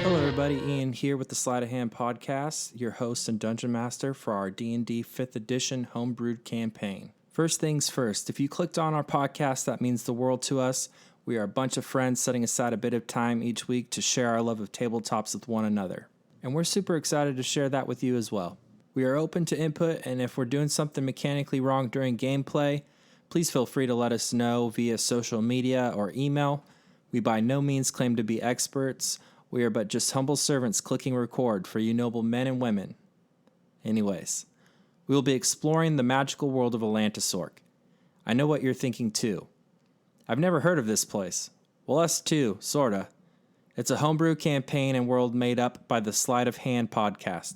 Hello everybody, Ian here with the Sleight of Hand podcast, your host and dungeon master for our D&D 5th edition homebrewed campaign. First things first, if you clicked on our podcast, that means the world to us. We are a bunch of friends setting aside a bit of time each week to share our love of tabletops with one another. And we're super excited to share that with you as well. We are open to input, and if we're doing something mechanically wrong during gameplay, please feel free to let us know via social media or email. We by no means claim to be experts. We are but just humble servants clicking record for you noble men and women. Anyways, we will be exploring the magical world of Alantasorke. I know what you're thinking too. I've never heard of this place. Well, us too, sorta. It's a homebrew campaign and world made up by the Sleight of Hand podcast.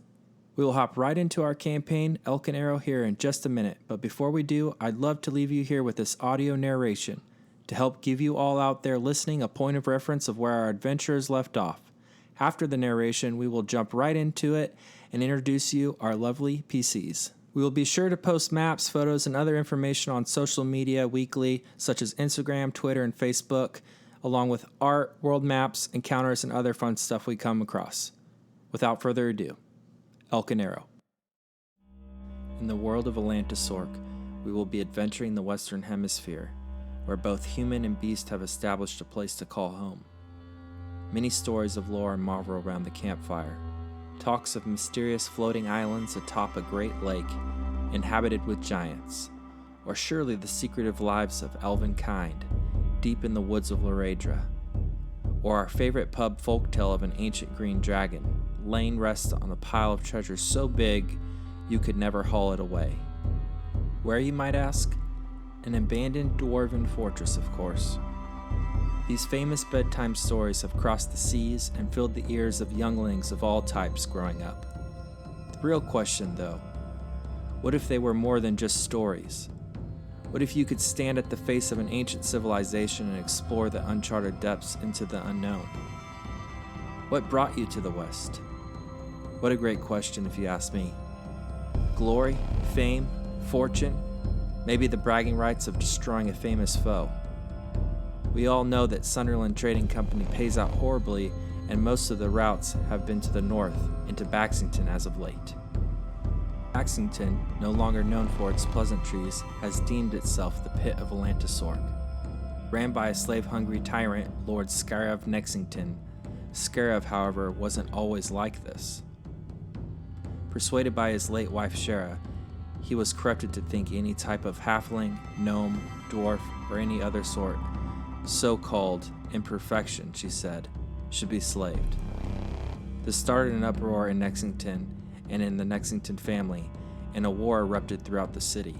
We will hop right into our campaign, Elk and Arrow, here in just a minute, but before we do, I'd love to leave you here with this audio narration to help give you all out there listening a point of reference of where our adventurers left off. After the narration, we will jump right into it and introduce you our lovely PCs. We will be sure to post maps, photos, and other information on social media weekly, such as Instagram, Twitter, and Facebook, along with art, world maps, encounters, and other fun stuff we come across. Without further ado, Elk and Arrow. In the world of Alantasorke, we will be adventuring the Western Hemisphere, where both human and beast have established a place to call home. Many stories of lore and marvel around the campfire. Talks of mysterious floating islands atop a great lake, inhabited with giants. Or surely the secretive lives of elven kind, deep in the woods of Loredra. Or our favorite pub folktale of an ancient green dragon, laying rest on a pile of treasure so big you could never haul it away. Where, you might ask? An abandoned dwarven fortress, of course. These famous bedtime stories have crossed the seas and filled the ears of younglings of all types growing up. The real question, though, what if they were more than just stories? What if you could stand at the face of an ancient civilization and explore the uncharted depths into the unknown? What brought you to the West? What a great question if you ask me. Glory, fame, fortune, maybe the bragging rights of destroying a famous foe. We all know that Sunderland Trading Company pays out horribly, and most of the routes have been to the north, into Baxtington as of late. Baxtington, no longer known for its pleasantries, has deemed itself the pit of Alantasorke. Ran by a slave-hungry tyrant, Lord Scarev Nexington, Scarev, however, wasn't always like this. Persuaded by his late wife Shara, he was corrupted to think any type of halfling, gnome, dwarf, or any other sort, so-called imperfection, she said, should be slaved. This started an uproar in Nexington and in the Nexington family, and a war erupted throughout the city.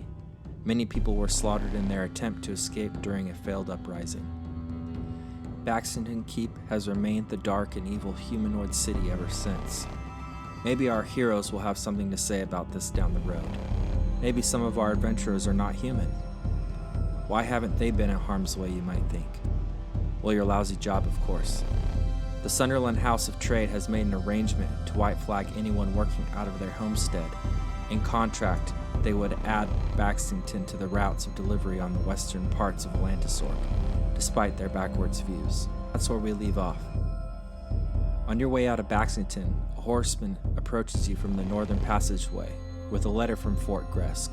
Many people were slaughtered in their attempt to escape during a failed uprising. Baxtington Keep has remained the dark and evil humanoid city ever since. Maybe our heroes will have something to say about this down the road. Maybe some of our adventurers are not human. Why haven't they been in harm's way, you might think? Well, your lousy job, of course. The Sunderland House of Trade has made an arrangement to white flag anyone working out of their homestead. In contract, they would add Baxtington to the routes of delivery on the western parts of Alantasorke, despite their backwards views. That's where we leave off. On your way out of Baxtington, a horseman approaches you from the northern passageway with a letter from Fort Gresk.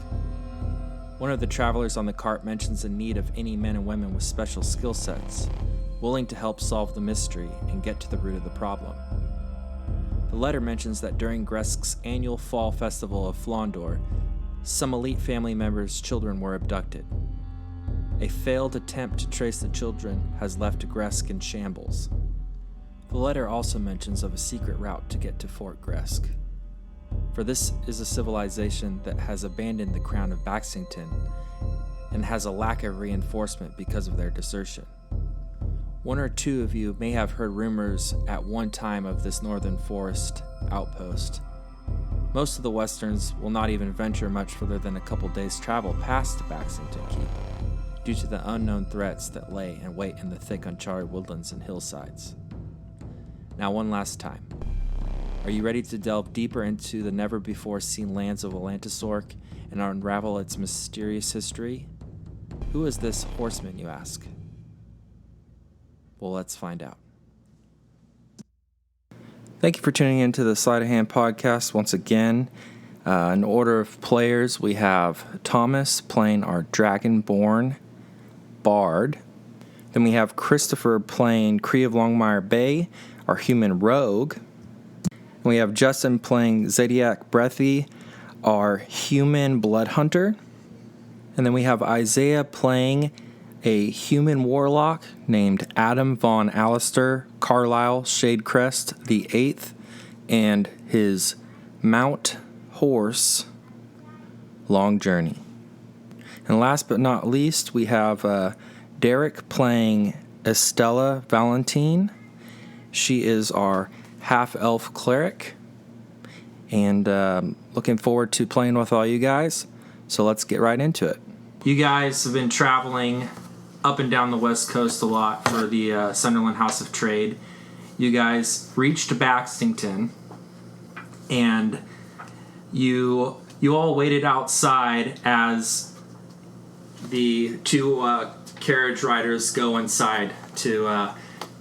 One of the travelers on the cart mentions the need of any men and women with special skill sets, willing to help solve the mystery and get to the root of the problem. The letter mentions that during Gresk's annual fall festival of Flondor, some elite family members' children were abducted. A failed attempt to trace the children has left Gresk in shambles. The letter also mentions of a secret route to get to Fort Gresk. For this is a civilization that has abandoned the crown of Baxtington and has a lack of reinforcement because of their desertion. One or two of you may have heard rumors at one time of this northern forest outpost. Most of the Westerns will not even venture much further than a couple days' travel past Baxtington Keep, due to the unknown threats that lay in wait in the thick uncharted woodlands and hillsides. Now, one last time. Are you ready to delve deeper into the never-before-seen lands of Alantasorke and unravel its mysterious history? Who is this horseman, you ask? Well, let's find out. Thank you for tuning in to the Sleight of Hand podcast once again. In order of players, we have Thomas playing our Dragonborn Bard. Then we have Christopher playing Cree of Longmire Bay, our human rogue. And we have Justin playing Zodiac Breathy, our human blood hunter. And then we have Isaiah playing a human warlock named Adam von Alistair Carlisle Shadecrest the Eighth, and his mount horse Long Journey. And last but not least, we have Derek playing Estella Valentine. She is our half-elf cleric, and looking forward to playing with all you guys. So let's get right into it. You guys have been traveling up and down the West Coast a lot for the Sunderland House of Trade. You guys reached Baxtington, and you all waited outside as the two carriage riders go inside to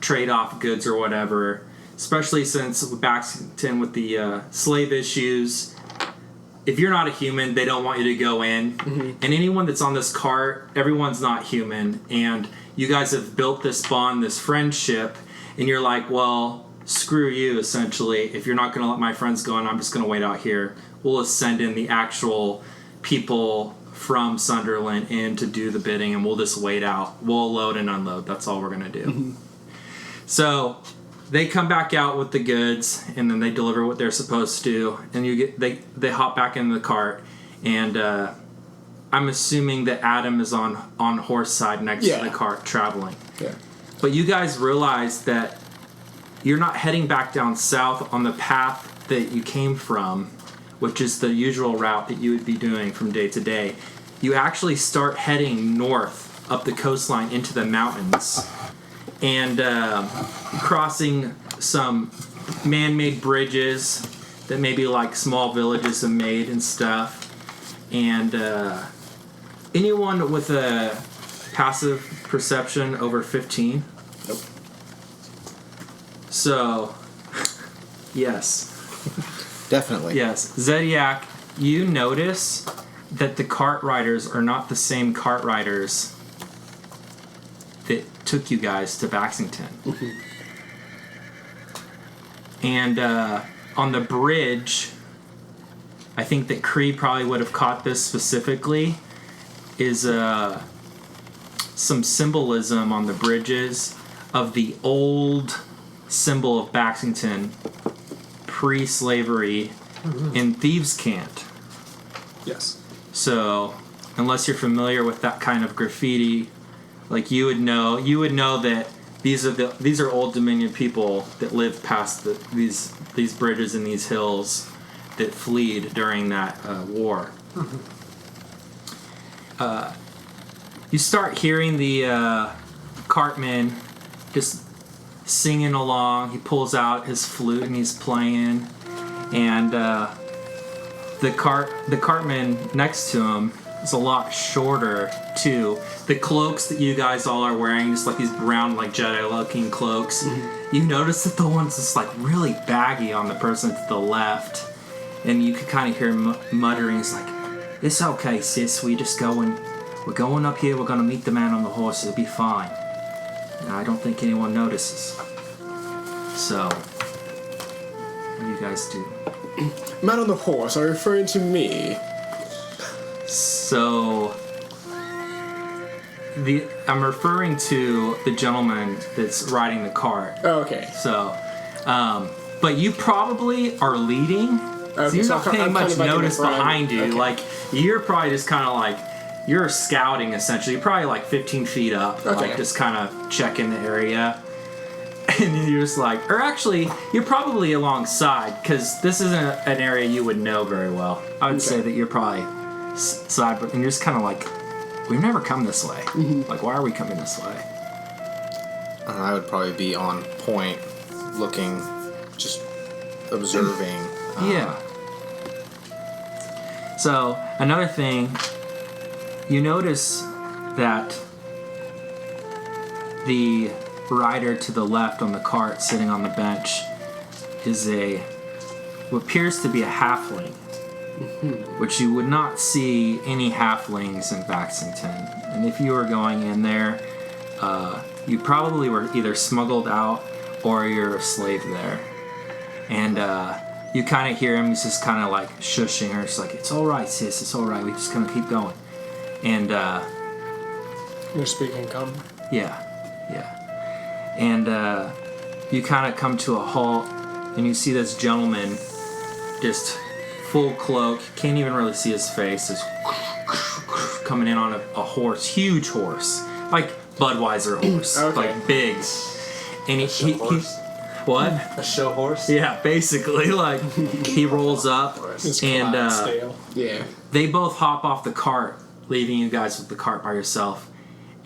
trade off goods or whatever, especially since Baxtington with the slave issues. If you're not a human, they don't want you to go in. Mm-hmm. And anyone that's on this cart, everyone's not human. And you guys have built this bond, this friendship, and you're like, well, screw you, essentially. If you're not going to let my friends go in, I'm just going to wait out here. We'll send in the actual people from Sunderland in to do the bidding, and we'll just wait out. We'll load and unload. That's all we're going to do. Mm-hmm. So they come back out with the goods, and then they deliver what they're supposed to, and they hop back in the cart, and I'm assuming that Adam is on horse side next to the cart traveling. Yeah. But you guys realize that you're not heading back down south on the path that you came from, which is the usual route that you would be doing from day to day. You actually start heading north up the coastline into the mountains, and crossing some man-made bridges that maybe like small villages have made and stuff. And anyone with a passive perception over 15? Nope. So, yes. Definitely. Yes. Zodiac, you notice that the cart riders are not the same cart riders that took you guys to Baxtington. Mm-hmm. And on the bridge, I think that Cree probably would have caught this specifically, is some symbolism on the bridges of the old symbol of Baxtington pre-slavery in Thieves' Cant. Yes. So, unless you're familiar with that kind of graffiti, like you would know that these are Old Dominion people that lived past these bridges and these hills that fled during that war. Mm-hmm. You start hearing the cartman just singing along. He pulls out his flute and he's playing, and the cartman next to him is a lot shorter too. The cloaks that you guys all are wearing, just like these brown, like Jedi-looking cloaks, you notice that the one's just like really baggy on the person to the left, and you can kind of hear him muttering. He's like, "It's okay, sis. We're going up here. We're gonna meet the man on the horse. It'll be fine. And I don't think anyone notices." So, what do you guys do? Man on the horse, are you referring to me? So, I'm referring to the gentleman that's riding the cart. Oh, okay. So, but you probably are leading. Okay, So you're not paying much notice behind you. Okay. Like, you're probably just kind of like, you're scouting essentially. You're probably like 15 feet up, like just kind of checking the area. And you're just like, or actually, you're probably alongside, because this isn't an area you would know very well. I would say that you're probably side, and you're just kind of like, we've never come this way. Mm-hmm. Like, why are we coming this way? I would probably be on point, looking, just observing. Yeah. So, another thing, you notice that the rider to the left on the cart sitting on the bench is what appears to be a halfling, which you would not see any halflings in Baxtington. And if you were going in there, you probably were either smuggled out or you're a slave there. And you kind of hear him, he's just kind of like shushing her. It's like, it's all right, sis, it's all right. We just gonna keep going. And You're speaking common? yeah. And you kind of come to a halt, and you see this gentleman, just full cloak, can't even really see his face, just coming in on a horse, huge horse, like Budweiser horse, Okay. like big. And he what? A show horse? Yeah, basically, like he rolls up, It's and Clydesdale. Yeah. they both hop off the cart, leaving you guys with the cart by yourself,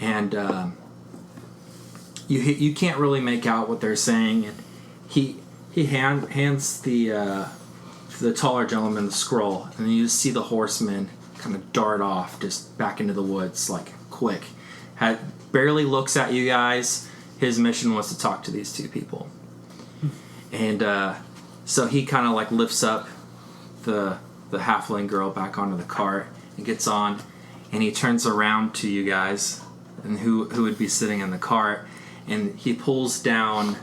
and you can't really make out what they're saying. And he hands the taller gentleman the scroll, and then you just see the horseman kind of dart off, just back into the woods, like quick. Barely looks at you guys. His mission was to talk to these two people, and so he kind of like lifts up the halfling girl back onto the cart and gets on, and he turns around to you guys and who would be sitting in the cart, and he pulls down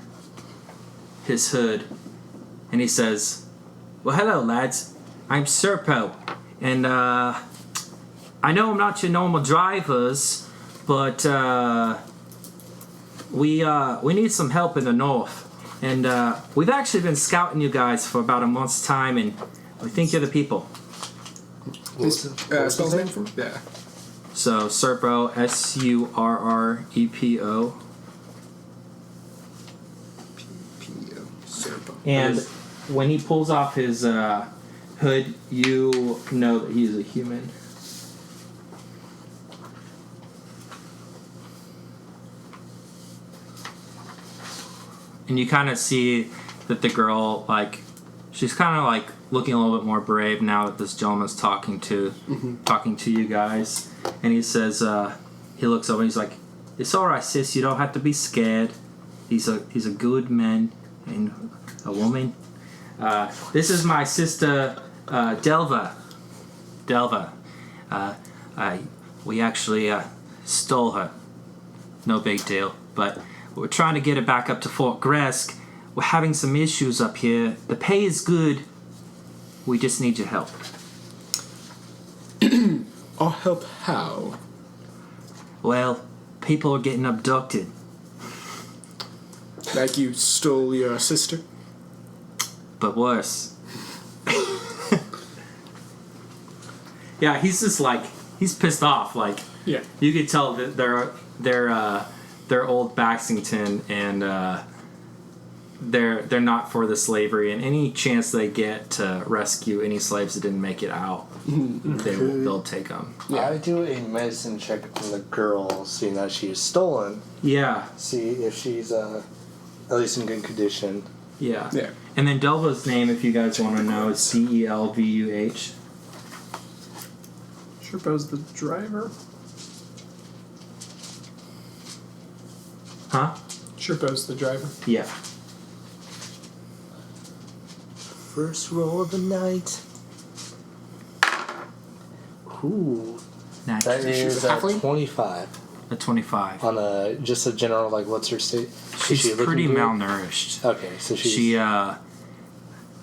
his hood and he says, "Well, hello lads, I'm Serpo, and I know I'm not your normal drivers, but we need some help in the north, and we've actually been scouting you guys for about a month's time, and we think you're the people." Spell his name for me? Yeah. So Serpo, Surrepo. P.O. Serpo. And when he pulls off his hood, you know that he's a human. And you kind of see that the girl, like, she's kind of like looking a little bit more brave now that this gentleman's talking to you guys. And he says, he looks over and he's like, "It's all right, sis. You don't have to be scared. He's a good man and a woman. This is my sister, Delva. We actually stole her. No big deal. But we're trying to get her back up to Fort Gresk. We're having some issues up here. The pay is good. We just need your help." I'll help how? Well, people are getting abducted. Like you stole your sister? But worse. Yeah, he's just like, he's pissed off. Like, Yeah. you could tell that they're old Baxtington, and they're not for the slavery, and any chance they get to rescue any slaves that didn't make it out, they'll take them. Yeah. I do a medicine check on the girl, seeing that she is stolen. Yeah, See if she's at least in good condition. yeah. Yeah. And then Delva's name, if you guys want to know, is Celvuh. Serpo's the driver? Huh? Serpo's the driver. Yeah. First roll of the night. Ooh, that Naturally. is a at halfling? 25 A 25. on just a general, like, what's her state? She's she looking pretty good? malnourished. Okay, so she's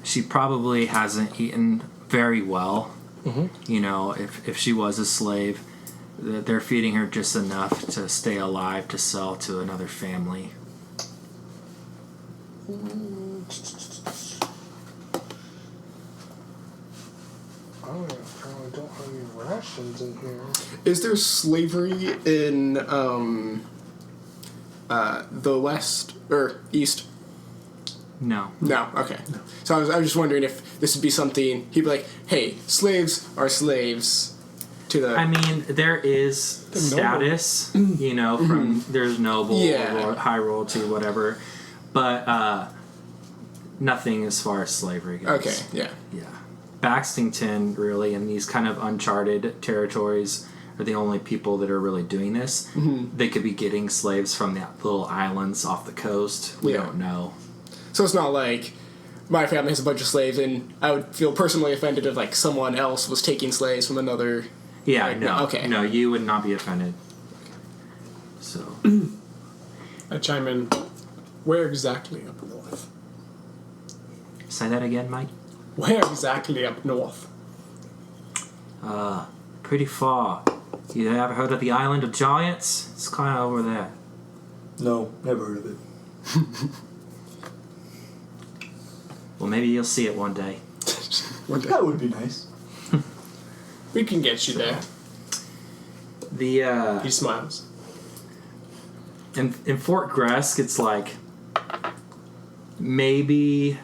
She probably hasn't eaten very well. Mhm. You know, if she was a slave, they're feeding her just enough to stay alive to sell to another family. I don't have any rations in here. Is there slavery in the west or east? No. No. Okay. So I was just wondering if this would be something he'd be like, "Hey, slaves are slaves." To the. I mean, there is They're noble. status, you know, from there's noble Yeah. or high royalty, whatever, but nothing as far as slavery goes. Okay. Yeah. Yeah. Baxtington, really, and these kind of uncharted territories are the only people that are really doing this. They could be getting slaves from the little islands off the coast. We Yeah. don't know. So it's not like my family has a bunch of slaves, and I would feel personally offended if like someone else was taking slaves from another. Yeah, Like, no. okay. No, you would not be offended. So. I chime in. Where exactly up north? Say that again, Mike? Where exactly up north? Pretty far. You ever heard of the Island of Giants? It's kind of over there. No, never heard of it. Well, maybe you'll see it one day. That would be nice. We can get you there. The He smiles. in Fort Gresk, it's like maybe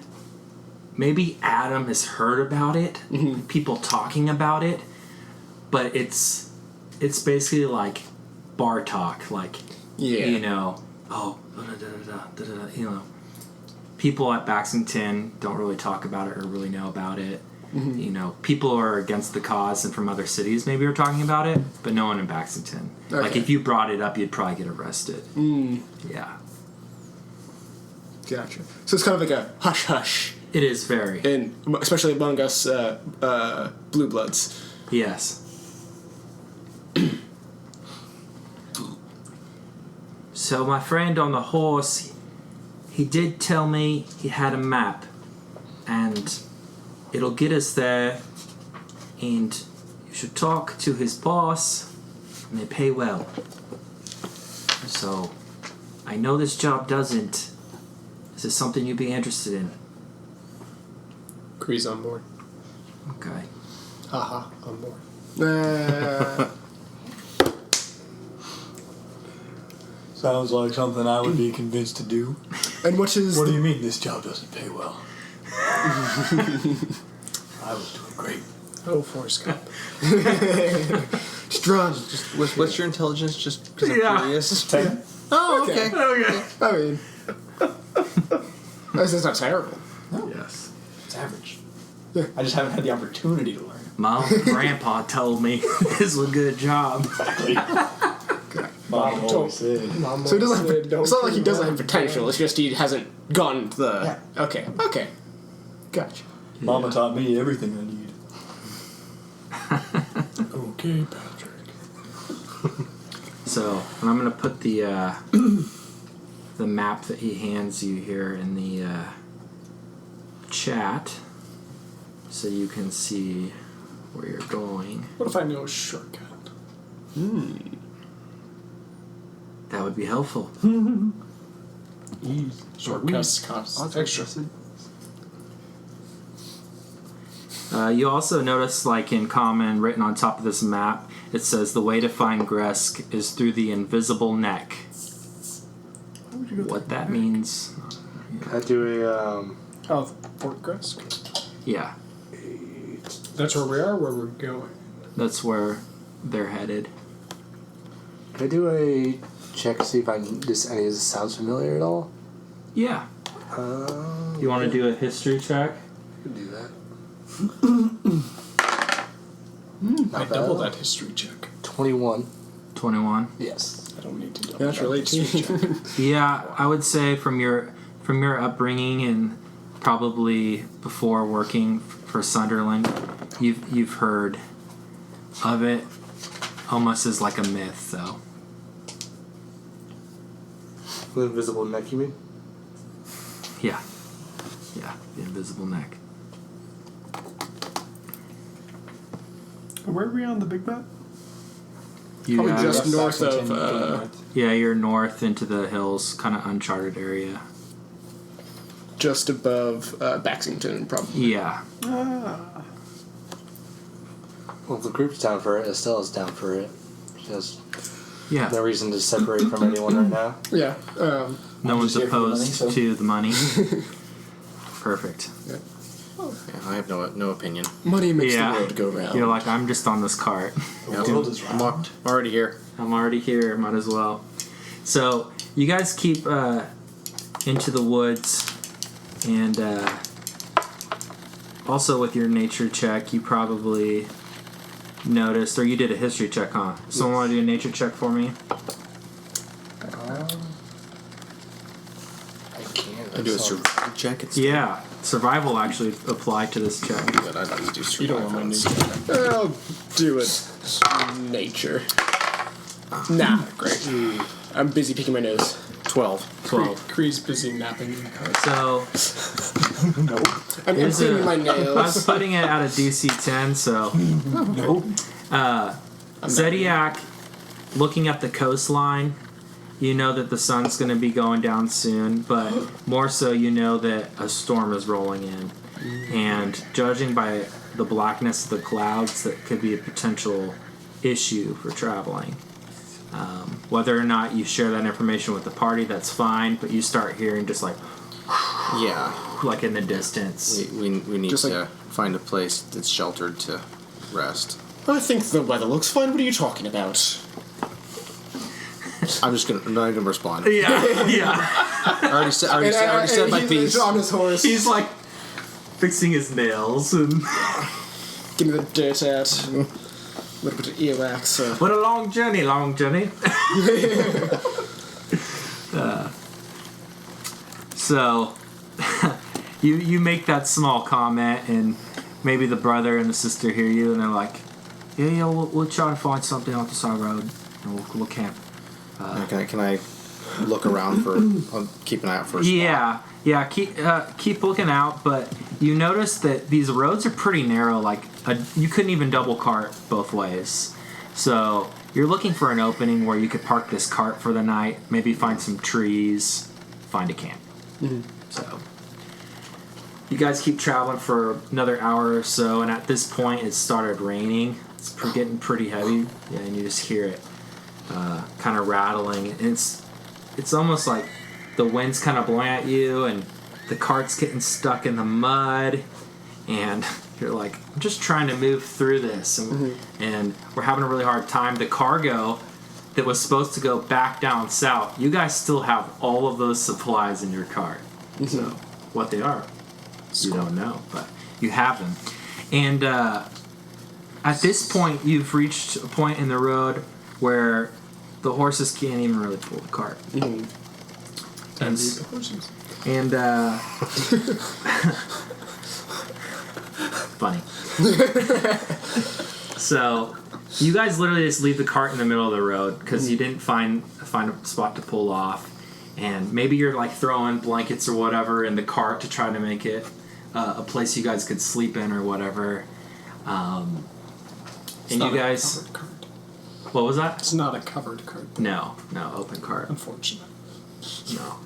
Adam has heard about it, people talking about it, but it's basically like bar talk, like you know, you know, people at Baxtington don't really talk about it or really know about it. You know, people who are against the cause and from other cities maybe are talking about it, but no one in Baxtington. Okay. Like if you brought it up, you'd probably get arrested. Yeah, Gotcha. So it's kind of like a hush hush, it is very. and especially among us blue bloods. Yes. So my friend on the horse, he did tell me he had a map, and it'll get us there, and you should talk to his boss, and they pay well. So, I know this job doesn't. Is this something you'd be interested in? Kree's on board. Okay. Haha, on board. Sounds like something I would be convinced to do. And which is What do you mean this job doesn't pay well? I was doing great. Oh, Forrest Gump. just run. What's your intelligence? Just because Yeah. I'm curious. 10? Oh, okay. Okay. I mean, that's not terrible. Yes. It's average. I just haven't had the opportunity to learn. My grandpa told me this was a good job. Exactly. Mom always said. Mom So it doesn't. said, "Don't It's not like he do doesn't that." have potential. It's just he hasn't gone to the. Yeah. Okay. Gotcha. Mama taught me everything I need. Okay, Patrick. So, and I'm gonna put the the map that he hands you here in the chat, so you can see where you're going. What if I know a shortcut? That would be helpful. Shortcuts cost extra. You also notice, like in common, written on top of this map, it says the way to find Gresk is through the invisible neck. What that means? I do a Oh, Fort Gresk. Yeah, That's where we are. Where we're going. that's where they're headed. Can I do a check to see if any of this sounds familiar at all? Yeah. You want to do a history check? I can do that. I Not double bad. that history check. 21. 21. Yes. I don't need to double Natural that history 18. check. Yeah, I would say from your upbringing and probably before working for Sunderland, you've heard of it almost as like a myth, though. The invisible neck, you mean? Yeah, the invisible neck. Where are we on the big map? You Probably guys- just north Baxtington, of. yeah, you're north into the hills, kind of uncharted area. Just above Baxington, probably. Yeah, Well, if the group's down for it, Estella's down for it. There's yeah. no reason to separate from anyone right now. Yeah. No one's just here for the money, opposed so- to the money. Perfect. Yeah, I have no opinion. Money makes Yeah. the world go round. You're like, I'm just on this cart. The world is I'm round. already here. I'm already here, might as well. So, you guys keep into the woods, and also with your nature check, you probably noticed, or you did a history check, huh? Someone want to do a nature check for me? I can't. I do a check? It's Yeah, survival actually applied to this check. But I'd like to do You don't want my survival. new I'll do it. Nature. Nah, great. I'm busy picking my nose. 12. 12. Kree's busy napping in the car. So I'm Here's cleaning a- my I was nails. putting it at a DC 10, so Zediac, looking at the coastline, you know that the sun's going to be going down soon, but more so you know that a storm is rolling in. And judging by the blackness of the clouds, that could be a potential issue for traveling. Whether or not you share that information with the party, that's fine, but you start hearing just like in the distance. We need Just to find a place that's sheltered to rest. I think the weather looks fine. What are you talking about? I'm not gonna respond. Yeah. I already said my he's piece. on his horse. He's like fixing his nails and Give me the dirt out. A little bit of earwax. what a long journey. So you make that small comment, and maybe the brother and the sister hear you, and they're like, yeah, we'll try to find something off the side road, and we'll camp. Can I look around I'll keep an eye out for a spot. Yeah. Keep looking out, but you notice that these roads are pretty narrow. Like you couldn't even double cart both ways. So you're looking for an opening where you could park this cart for the night. Maybe find some trees, find a camp. So you guys keep traveling for another hour or so, and at this point it started raining. It's getting pretty heavy. Yeah, and you just hear it kind of rattling. And it's almost like the wind's kind of blowing at you, and the cart's getting stuck in the mud, and you're like, I'm just trying to move through this, and we're having a really hard time. The cargo that was supposed to go back down south, you guys still have all of those supplies in your cart. So what they are, you don't know, but you have them. And at this point, you've reached a point in the road where the horses can't even really pull the cart. And funny. So you guys literally just leave the cart in the middle of the road because you didn't find a spot to pull off, and maybe you're like throwing blankets or whatever in the cart to try to make it a place you guys could sleep in or whatever. And you guys, what was that? It's not a covered cart. No, open cart. Unfortunate. No.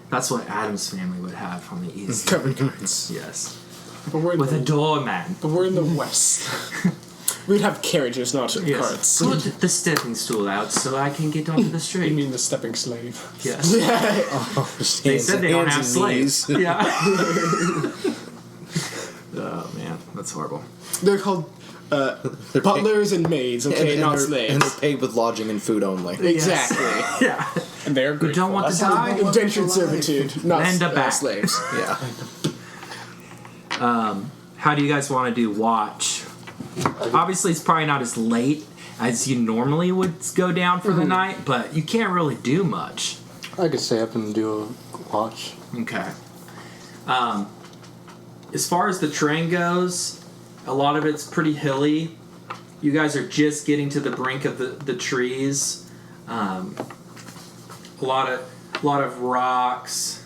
That's what Adam's family would have on the east. Covered carts. Yes. But we're in With a the, doorman. but we're in the west. We'd have carriages, not carts. Put the stepping stool out so I can get onto the You street. mean the stepping slave? Yes. They said they don't have slaves. Yeah. Oh man, that's horrible. They're called butlers and maids, okay, not slaves. And they're paid with lodging and food only. Exactly. Yeah. And they're You grateful. don't want to die? Indentured servitude, not Lend a back. slaves. Yeah. How do you guys want to do watch? Obviously, it's probably not as late as you normally would go down for the night, but you can't really do much. I could stay up and do a watch. Okay. As far as the terrain goes, a lot of it's pretty hilly. You guys are just getting to the brink of the trees. A lot of rocks.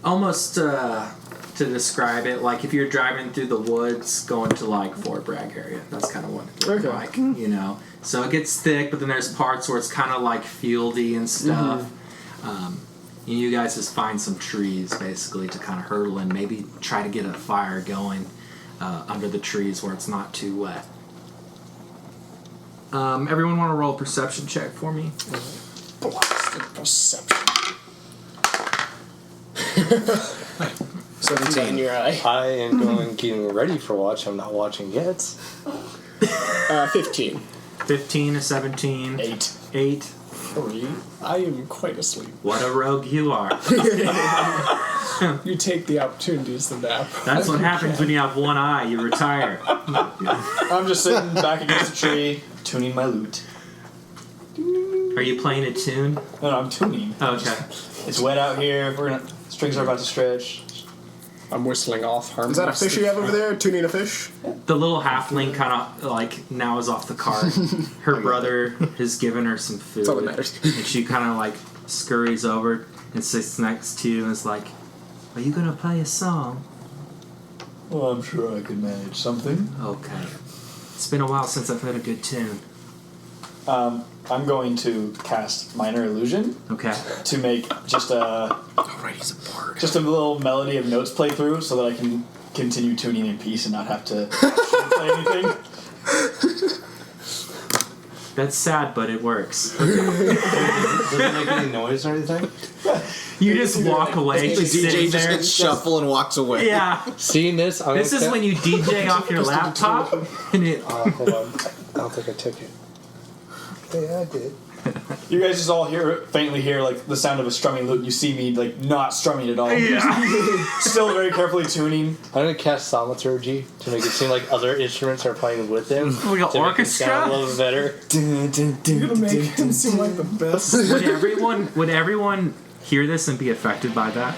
Almost to describe it, like if you're driving through the woods going to like Fort Bragg area, that's kind of what it's like, you know. So it gets thick, but then there's parts where it's kind of like fieldy and stuff. You guys just find some trees basically to kind of hurdle and maybe try to get a fire going under the trees where it's not too wet. Everyone want to roll a perception check for me? Blasted perception. 17 in your eye. I am getting ready for watch. I'm not watching yet. 15. 15 to 17. 8. 8. 3. I am quite asleep. What a rogue you are. You take the opportunities to nap. That's what happens when you have one eye. You retire. I'm just sitting back against a tree, tuning my lute. Are you playing a tune? No, I'm tuning. Okay. It's wet out here. Strings are about to stretch. I'm whistling off harmless. Is that a fish you have over there? Tuning a fish? The little halfling kind of like now is off the cart. Her brother has given her some food. That's all that matters. And she kind of like scurries over and sits next to you and is like, "Are you gonna play a song?" Well, I'm sure I could manage something. Okay. It's been a while since I've heard a good tune. I'm going to cast Minor Illusion Okay. to make just a Alright, he's a bard. just a little melody of notes play through, so that I can continue tuning in peace and not have to play anything. That's sad, but it works. Does it make any noise or anything? You just walk away. The She's DJ sitting just there. gets shuffle and walks away. Yeah. Seeing this, This is when you DJ off your laptop, and it. Hold on. I don't think I took it. Yeah, I did. You guys just all faintly hear like the sound of a strumming lute. You see me like not strumming at all. Yeah. Still very carefully tuning. I'm gonna cast Thaumaturgy to make it seem like other instruments are playing with him. Like an to make it sound orchestra? a little better. You're gonna make him seem like the best. Would everyone hear this and be affected by that?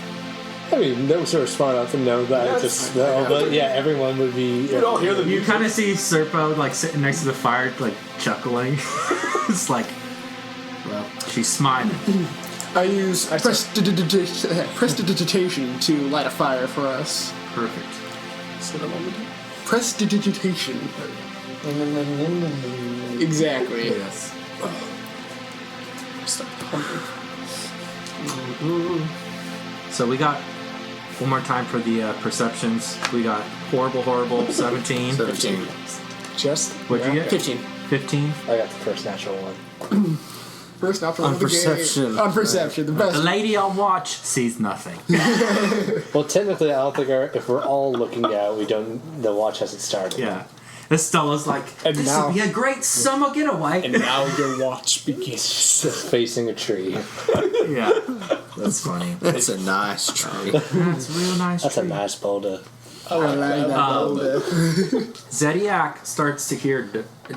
I mean, those who are smart enough to know that it's a spell, but yeah, everyone would be. You'd all hear the You music. kind of see Serpo like sitting next to the fire, like chuckling. It's like, well, she's smiling. I use prestidigitation to light a fire for us. Perfect. Prestidigitation. Exactly. Yes. So we got one more time for the perceptions. We got horrible 17. 17. Just What'd you get? 15. 15. I got the first natural one. First natural On of the game. perception. On perception, the The best. lady on watch sees nothing. Well, technically, I don't think if we're all looking out, the watch hasn't started. Yeah. Estella's like, And this now- would be a great summer getaway. And now your watch begins. Just facing a tree. Yeah. That's funny. That's a nice tree. That's a real nice That's a tree. nice boulder. Oh, I like that. Zediac starts to hear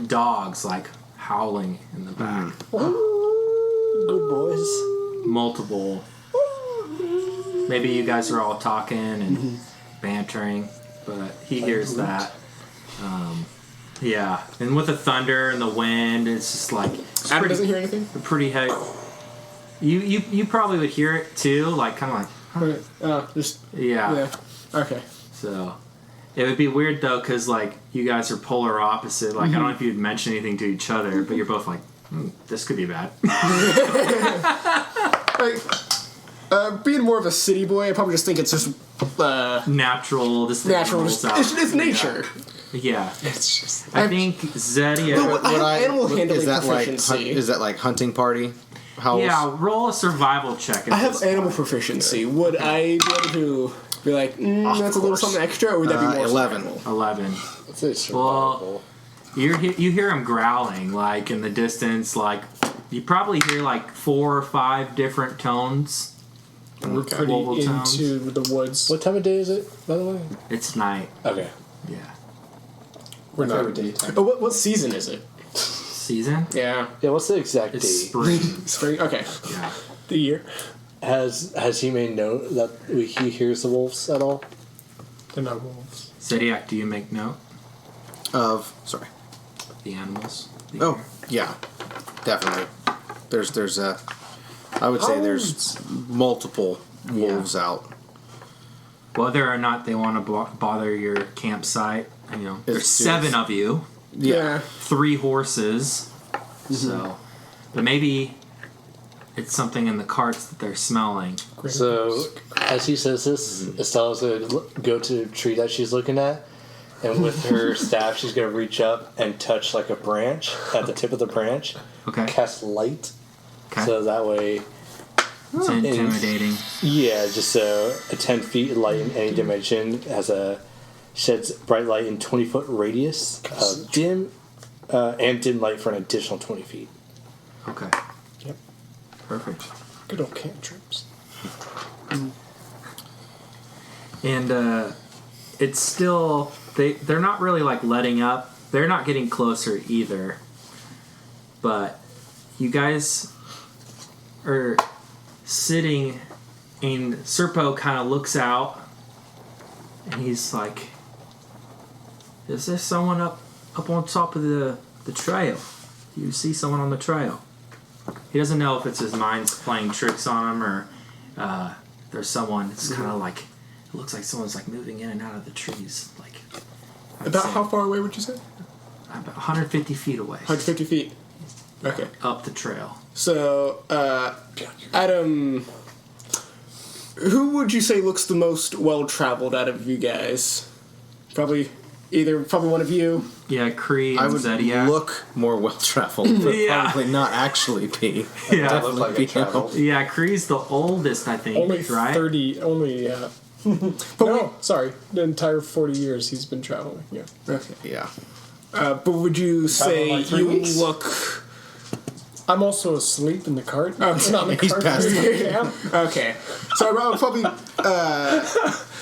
dogs like howling in the back. Good boys. Multiple. Maybe you guys are all talking and bantering, but he hears that. Yeah, and with the thunder and the wind, it's just like it's Adam doesn't hear anything? pretty heavy. You probably would hear it too, like kind of like Just, yeah. yeah. Okay. So it would be weird though, because like you guys are polar opposite. Like I don't know if you'd mention anything to each other, but you're both like, this could be bad. Like, being more of a city boy, I probably just think it's just Natural. This thing natural. rolls Just, out. it's nature. Yeah. It's just. I think Zedia. I have animal handling is that like proficiency. is that like hunting party? Howls? Yeah, roll a survival check. I have animal proficiency. Would I be able to be like, that's a little something extra, or would that be more 11. survival? 11. It's survival. You hear him growling like in the distance. Like you probably hear like 4 or 5 different tones. We're pretty Global tones. into the woods. What time of day is it, by the way? It's night. Okay. Yeah. We're not. Favorite daytime. But what season is it? Season. Yeah. Yeah, what's the exact It's date? spring. Spring? Okay. Yeah. The year. Has he made note that he hears the wolves at all? They're not wolves. Zediac, do you make note? Sorry. The animals. Oh, yeah. Definitely. There's a I would say there's multiple wolves out. Whether or not they want to bother your campsite, there's It's 7 of you, Yeah. 3 horses, so, but maybe it's something in the carts that they're smelling. So, as he says this, Estella's going to go to the tree that she's looking at, and with her staff, she's going to reach up and touch like a branch at the tip of the branch, Okay. cast light, Okay. so that way, It's intimidating. yeah, just so a 10 feet light in any dimension sheds bright light in 20-foot radius of dim light for an additional 20 feet. Okay. Yep. Perfect. Good old cantrips. And it's still they're not really like letting up. They're not getting closer either. But you guys are sitting, and Serpo kind of looks out and he's like, "Is there someone up on top of the trail? Do you see someone on the trail?" He doesn't know if it's his mind's playing tricks on him or there's someone. It's kind of like it looks like someone's like moving in and out of the trees. Like About how far away would you say? About 150 feet away. 150 feet. Okay. Up the trail. So, Adam, who would you say looks the most well-traveled out of you guys? Probably one of you. Yeah, Kree and I would Zediac. look more well traveled, but Yeah. probably not actually be. Yeah. I look like I traveled. Yeah, Kree's the oldest, I think, Only right? 30. Only no, sorry. The entire 40 years he's been traveling. Yeah. Okay. Yeah. But would you say like 3 you weeks? look... I'm also asleep in the cart. Oh, Not in the he's cart. passed Yeah. Okay. So I would probably...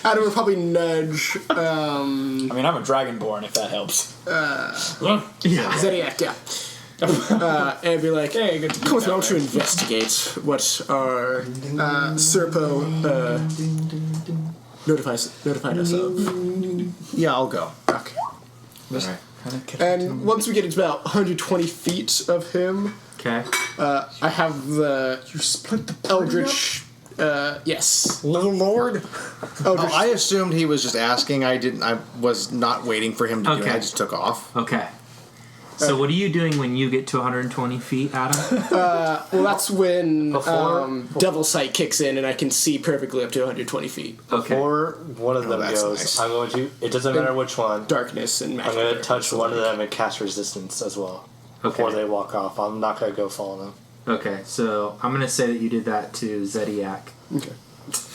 Adam would probably nudge... I mean, I'm a dragonborn, if that helps. Zediac, yeah. And be like, Hey, good to meet come with me, I you. want to investigate what our Serpo notified us of. Yeah, I'll go. Okay. Alright. And once we get to about 120 feet of him, Okay. I have the You split the Eldritch... yes. Little Lord. Eldritch... Oh, I assumed he was just asking. I was not waiting for him to do it. Okay. I just took off. Okay. So what are you doing when you get to 120 feet, Adam? well, that's when Before- Devil Sight kicks in and I can see perfectly up to 120 feet. Okay. Before one of them that's goes, nice. I'm going to. It doesn't matter which one. Darkness and magic. I'm going to there. touch one of them and cast resistance as well. Before Okay. they walk off. I'm not going to go follow them. Okay, so I'm going to say that you did that to Zediac. Okay.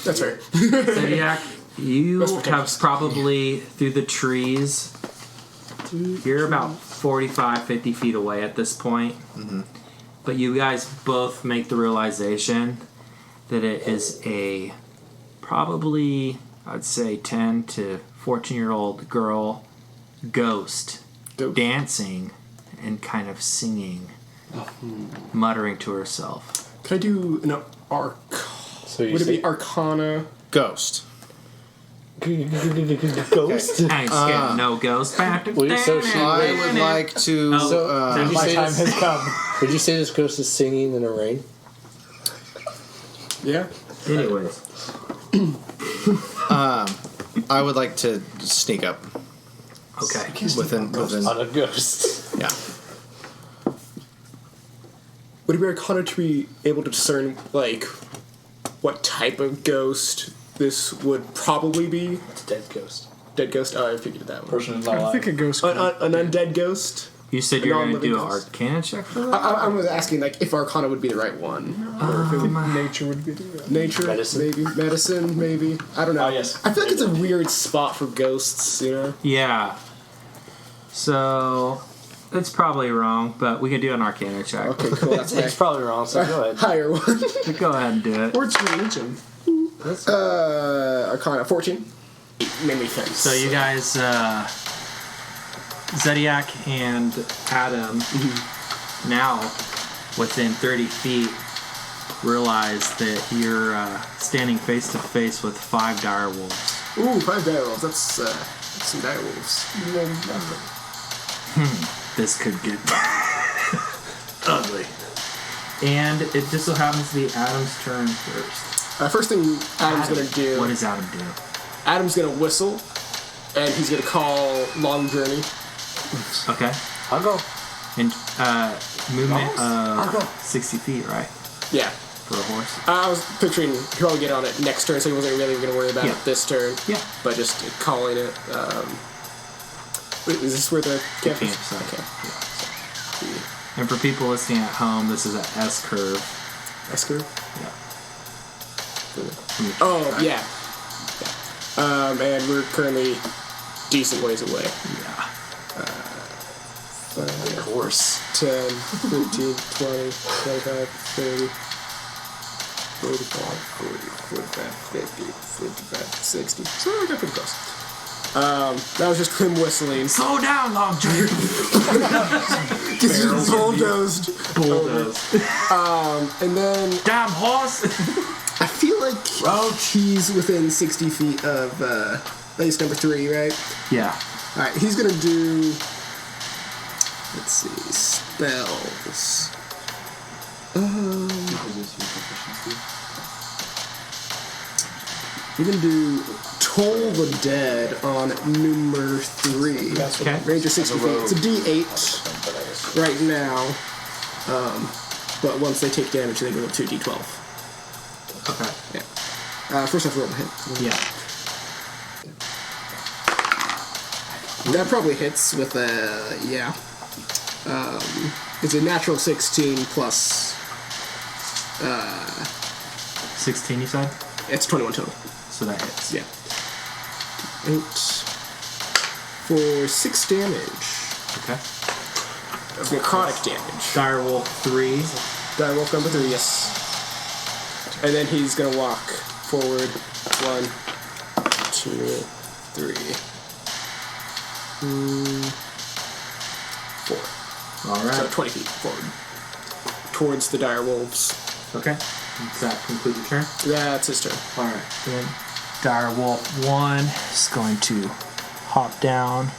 That's right. Zediac, you That's have pretentious. probably, through the trees, you're about 45, 50 feet away at this point. Mm-hmm. But you guys both make the realization that it is a probably, I'd say, 10 to 14-year-old girl ghost dancing and kind of singing, muttering to herself. Can I do an arc? So you Would it say be Arcana? Ghost. ghost? I ain't scared no ghost. Wait, so she- I would like to. Oh, My time has come. Would you say this ghost is singing in the rain? Yeah. Anyways. I would like to sneak up Okay. within. On a ghost. Yeah. Would it be Arcana to be able to discern, like, what type of ghost this would probably be? It's a dead ghost. Dead ghost? Oh, I figured that one. Person is not I think a alive. ghost. An undead ghost? You said you're going to non-living do an ghost. Arcana check for that? I was asking, like, if Arcana would be the right one. Or if it would Nature would be the nature, Medicine. maybe. Medicine, maybe. I don't know. Oh, yes. I feel like it's a weird spot for ghosts, you know? Yeah. So, it's probably wrong, but we can do an Arcana check. Okay, cool. That's It's my probably wrong, so go ahead. higher one. Go ahead and do it. Or it's religion. Arcana 14. Mainly fence. So you guys, Zediac and Adam, now within 30 feet, realize that you're standing face to face with 5 dire wolves. Ooh, 5 direwolves. That's some direwolves. This could get ugly. And it just so happens to be Adam's turn first. First thing Adam's gonna do. What does Adam do? Adam's gonna whistle, and he's gonna call Long Journey. Okay. I'll go. And movement I'll go. of 60 feet, right? Yeah. For a horse. I was picturing he'll probably get on it next turn, so he wasn't really gonna worry about Yeah. it this turn. Yeah. But just calling it. Wait, is this where the camp is? Campsite. Okay. And for people listening at home, this is an S curve. Esker? Yeah. Oh, yeah. And we're currently decent ways away. Yeah. Of course. 10, 15, 20, 25, 30, 45, 40, 45, 50, 55, 60. So I got pretty close. That was just him whistling. Slow down, Long Journey. Just bulldozed. Bulldoze. And then Damn horse. I feel like he's within 60 feet of base number 3, right? Yeah. Alright, he's gonna do... Let's see, spells. We're gonna do Toll the Dead on number 3. Okay. Range of 60 feet. It's a D8 right now. But once they take damage, they go up to a D12. Okay. Yeah. First I have to roll my hit. Yeah. That probably hits with a... yeah. It's a natural 16 plus... 16, you said? It's 21 total. So that hits. Yeah. 8 for 6 damage. Okay. Of necrotic damage. Direwolf 3. Direwolf number 3, yes. And then he's gonna walk forward. 1, 2, 3. 4. All right. So 20 feet forward. Towards the dire wolves. Okay. Does that conclude your turn? That's his turn. All right. Then Direwolf 1 is going to hop down.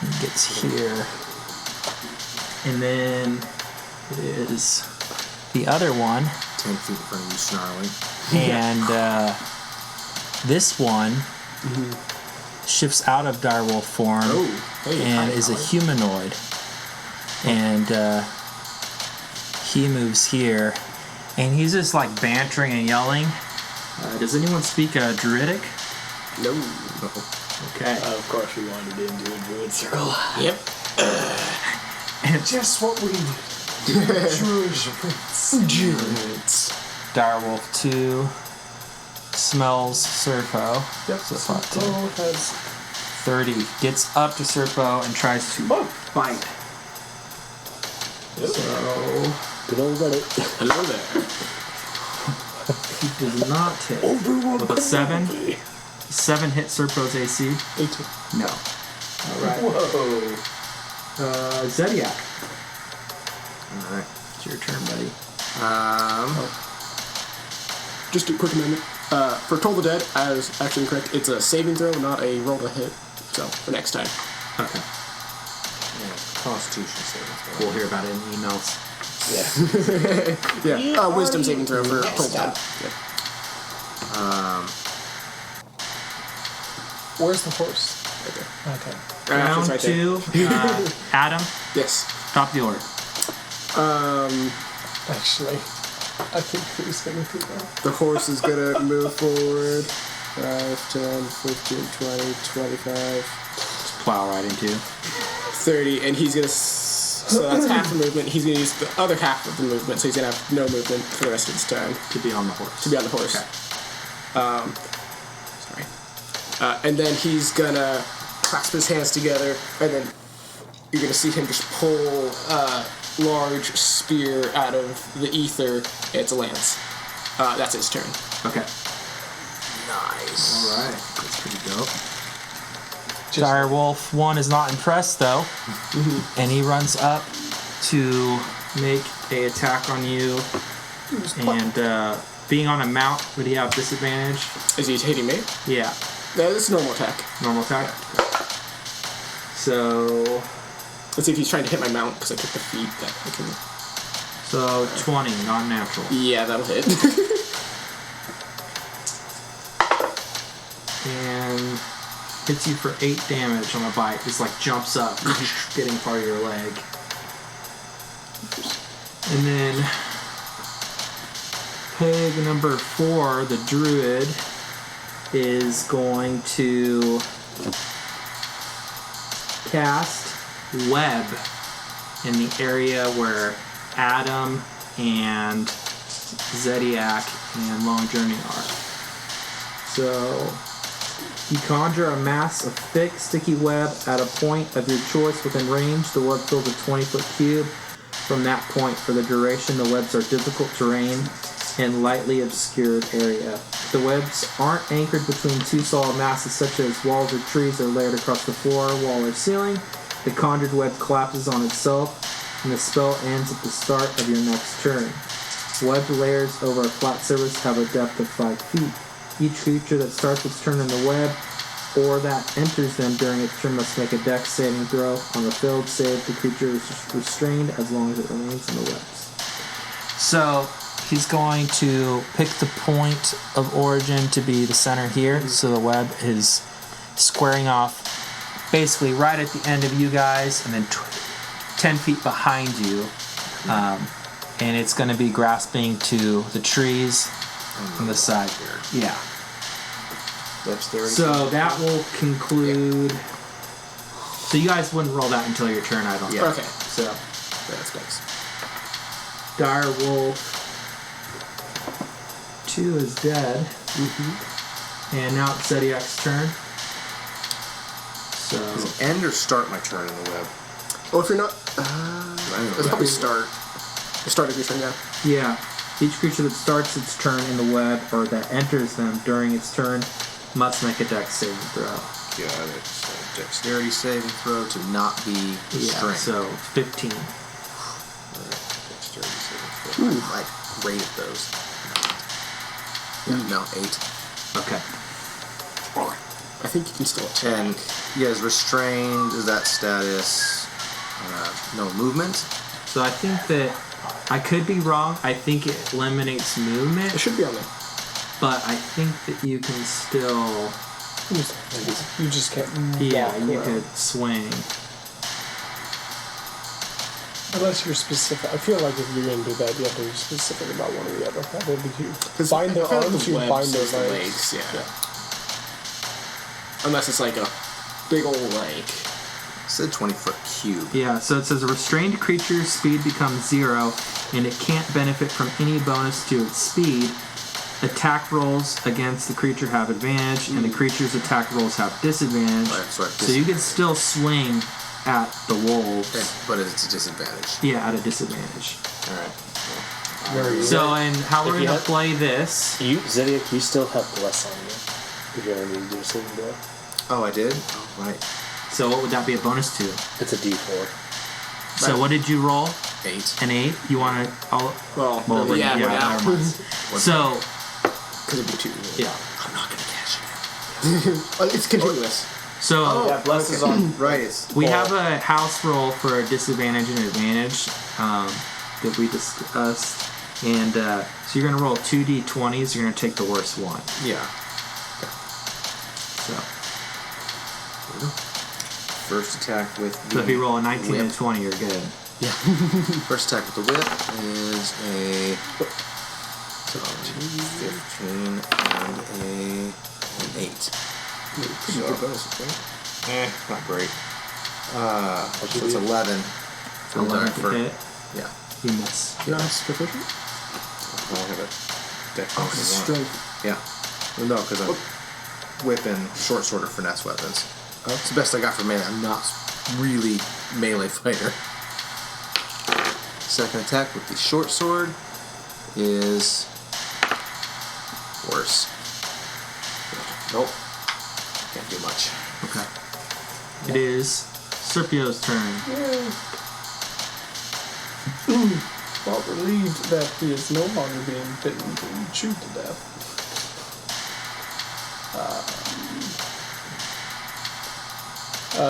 And he gets here. And then it is the other one. 10 feet in front of you, snarling. And this one shifts out of direwolf form and is a humanoid. And he moves here. And he's just like bantering and yelling. Does anyone speak Druidic? No. Okay. Of course, we wanted to do a druid circle. Yep. And Just what we need. Druids. Direwolf 2 smells Serpo. Yep. So it's not 10. Oh, has 30. Gets up to Serpo and tries to bite. So Good old Reddit. Hello there. he does not hit. With a 7. 7 hit Serpo's AC. 18. No. Alright. Whoa. Zediac. Alright. It's your turn, buddy. Just a quick amendment. For Toll the Dead, I was actually incorrect. It's a saving throw, not a roll to hit. So, for next time. Okay. Yeah, Constitution saving throw. We'll hear about it in emails. Yeah. Wisdom saving throw for Toll the Dead. Yeah. Where's the horse? Okay. Okay. Round It's right there. 2. Adam, Yes. top of the order. Actually, I think who's gonna do that? The horse is gonna move forward. 5, 10, 15, 20, 25, Just plow right into. 30, and he's gonna... So that's half the movement. He's gonna use the other half of the movement, so he's gonna have no movement for the rest of his turn. To be on the horse. To be on the horse. Okay. Sorry. And then he's gonna clasp his hands together, and then you're gonna see him just pull a large spear out of the ether. It's a lance. That's his turn. Okay. Nice. Alright. That's pretty dope. Direwolf 1 is not impressed though. And he runs up to make a attack on you. And being on a mount, would he have disadvantage? Is he hitting me? Yeah. No, this is a normal attack. Normal attack? So Let's see if he's trying to hit my mount, because I took the feet that I can... So 20, non-natural. Yeah, that'll hit. And hits you for 8 damage on a bite. Just like jumps up, getting part of your leg. And then pig number 4, the druid, is going to cast web in the area where Adam and Zediac and Long Journey are. So you conjure a mass of thick, sticky web at a point of your choice within range. The web fills a 20-foot cube. From that point, for the duration, the webs are difficult terrain and lightly obscured area. The webs aren't anchored between two solid masses such as walls or trees or layered across the floor, wall, or ceiling. The conjured web collapses on itself, and the spell ends at the start of your next turn. Webbed layers over a flat surface have a depth of 5 feet. Each creature that starts its turn in the web or that enters them during its turn must make a dex saving throw. On the failed save, the creature is restrained as long as it remains in the webs. So he's going to pick the point of origin to be the center here. So the web is squaring off basically right at the end of you guys and then 10 feet behind you. And it's going to be grasping to the trees on the side here. Yeah. So that will conclude. So you guys wouldn't roll that until your turn, I don't think. Okay. So That's nice. Dire Wolf 2 is dead. And now it's Zediac's turn. So End or start my turn in the web? Well, if you're not, I'm it's probably start. The start of your turn, yeah. yeah, each creature that starts its turn in the web or that enters them during its turn must make a dex saving throw. Got it. So dexterity saving throw to not be Yeah, restrained. so 15. Dexterity saving throw. I'm like great at those. Yeah, no, 8. Okay. I think you can still attack. And he is restrained. Is that status? No movement. So I think that I could be wrong. I think it eliminates movement, It should be on there. but I think that you can still. You just can't. Yeah, walk you around. could swing. Unless you're specific. I feel like if you're going to do that, you have to be specific about one or the other. That would be you. Bind their I feel like arms, the you webs bind their is the legs. yeah. Unless it's like a big old lake. It said 20-foot cube. Yeah, so it says a restrained creature's speed becomes 0, and it can't benefit from any bonus to its speed. Attack rolls against the creature have advantage, and the creature's attack rolls have disadvantage. Right, sorry, So you can still swing at the wolves. But it's a disadvantage. Yeah, at a disadvantage. All right. So, and how we're If you going to have- play this. Zodiac, you still have Bless on you. If you ever need to do a saving throw. Oh, I did? Oh, right. So what would that be a bonus to? It's a D4. So what did you roll? 8. An 8? You want to... Well, yeah, yeah. never mind. So, Because it'd be 2. yeah. I'm not going to cash it It's continuous. So... Yeah, Bless is on. out. Right. It's We have a house roll for a disadvantage and advantage that we discussed. And so you're going to roll 2d20s. You're going to take the worst one. Yeah. So First attack with the if you roll a 19 and a whip. 20, you're good. Yeah. First attack with the whip is a 15 and an 8. Pretty good bonuses, right? Not great. So it's 11. 11 to hit. Yeah. You miss. You're not proficient? I'll have a dex Oh, bonus it's of 1. strength. Yeah. Well, no, because I'm whipping short sword or finesse weapons. It's the best I got for melee. I'm not really melee fighter. Second attack with the short sword is worse. Nope. Can't do much. Okay. It is Serpio's turn. Well, relieved that he is no longer being bitten and chewed to death.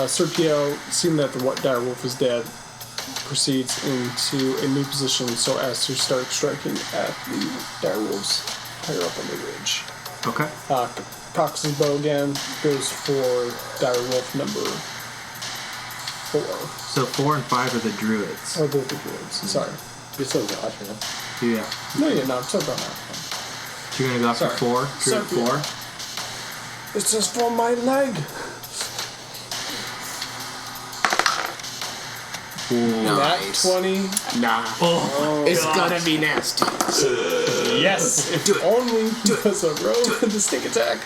Serpio, seeing that the dire wolf is dead, proceeds into a new position so as to start striking at the dire wolves higher up on the ridge. Okay. Cocks his bow again, goes for dire wolf number 4. So 4 and 5 are the druids. Oh, the druids. Sorry. You're still God, you know. Yeah. No, I'm still going now. So you're going to go after Sorry. 4? Druid Serpio. 4? It's just for my leg. That 20. Nah. Oh, It's gonna be nasty. Yes, if only because of rogue and the sneak attack.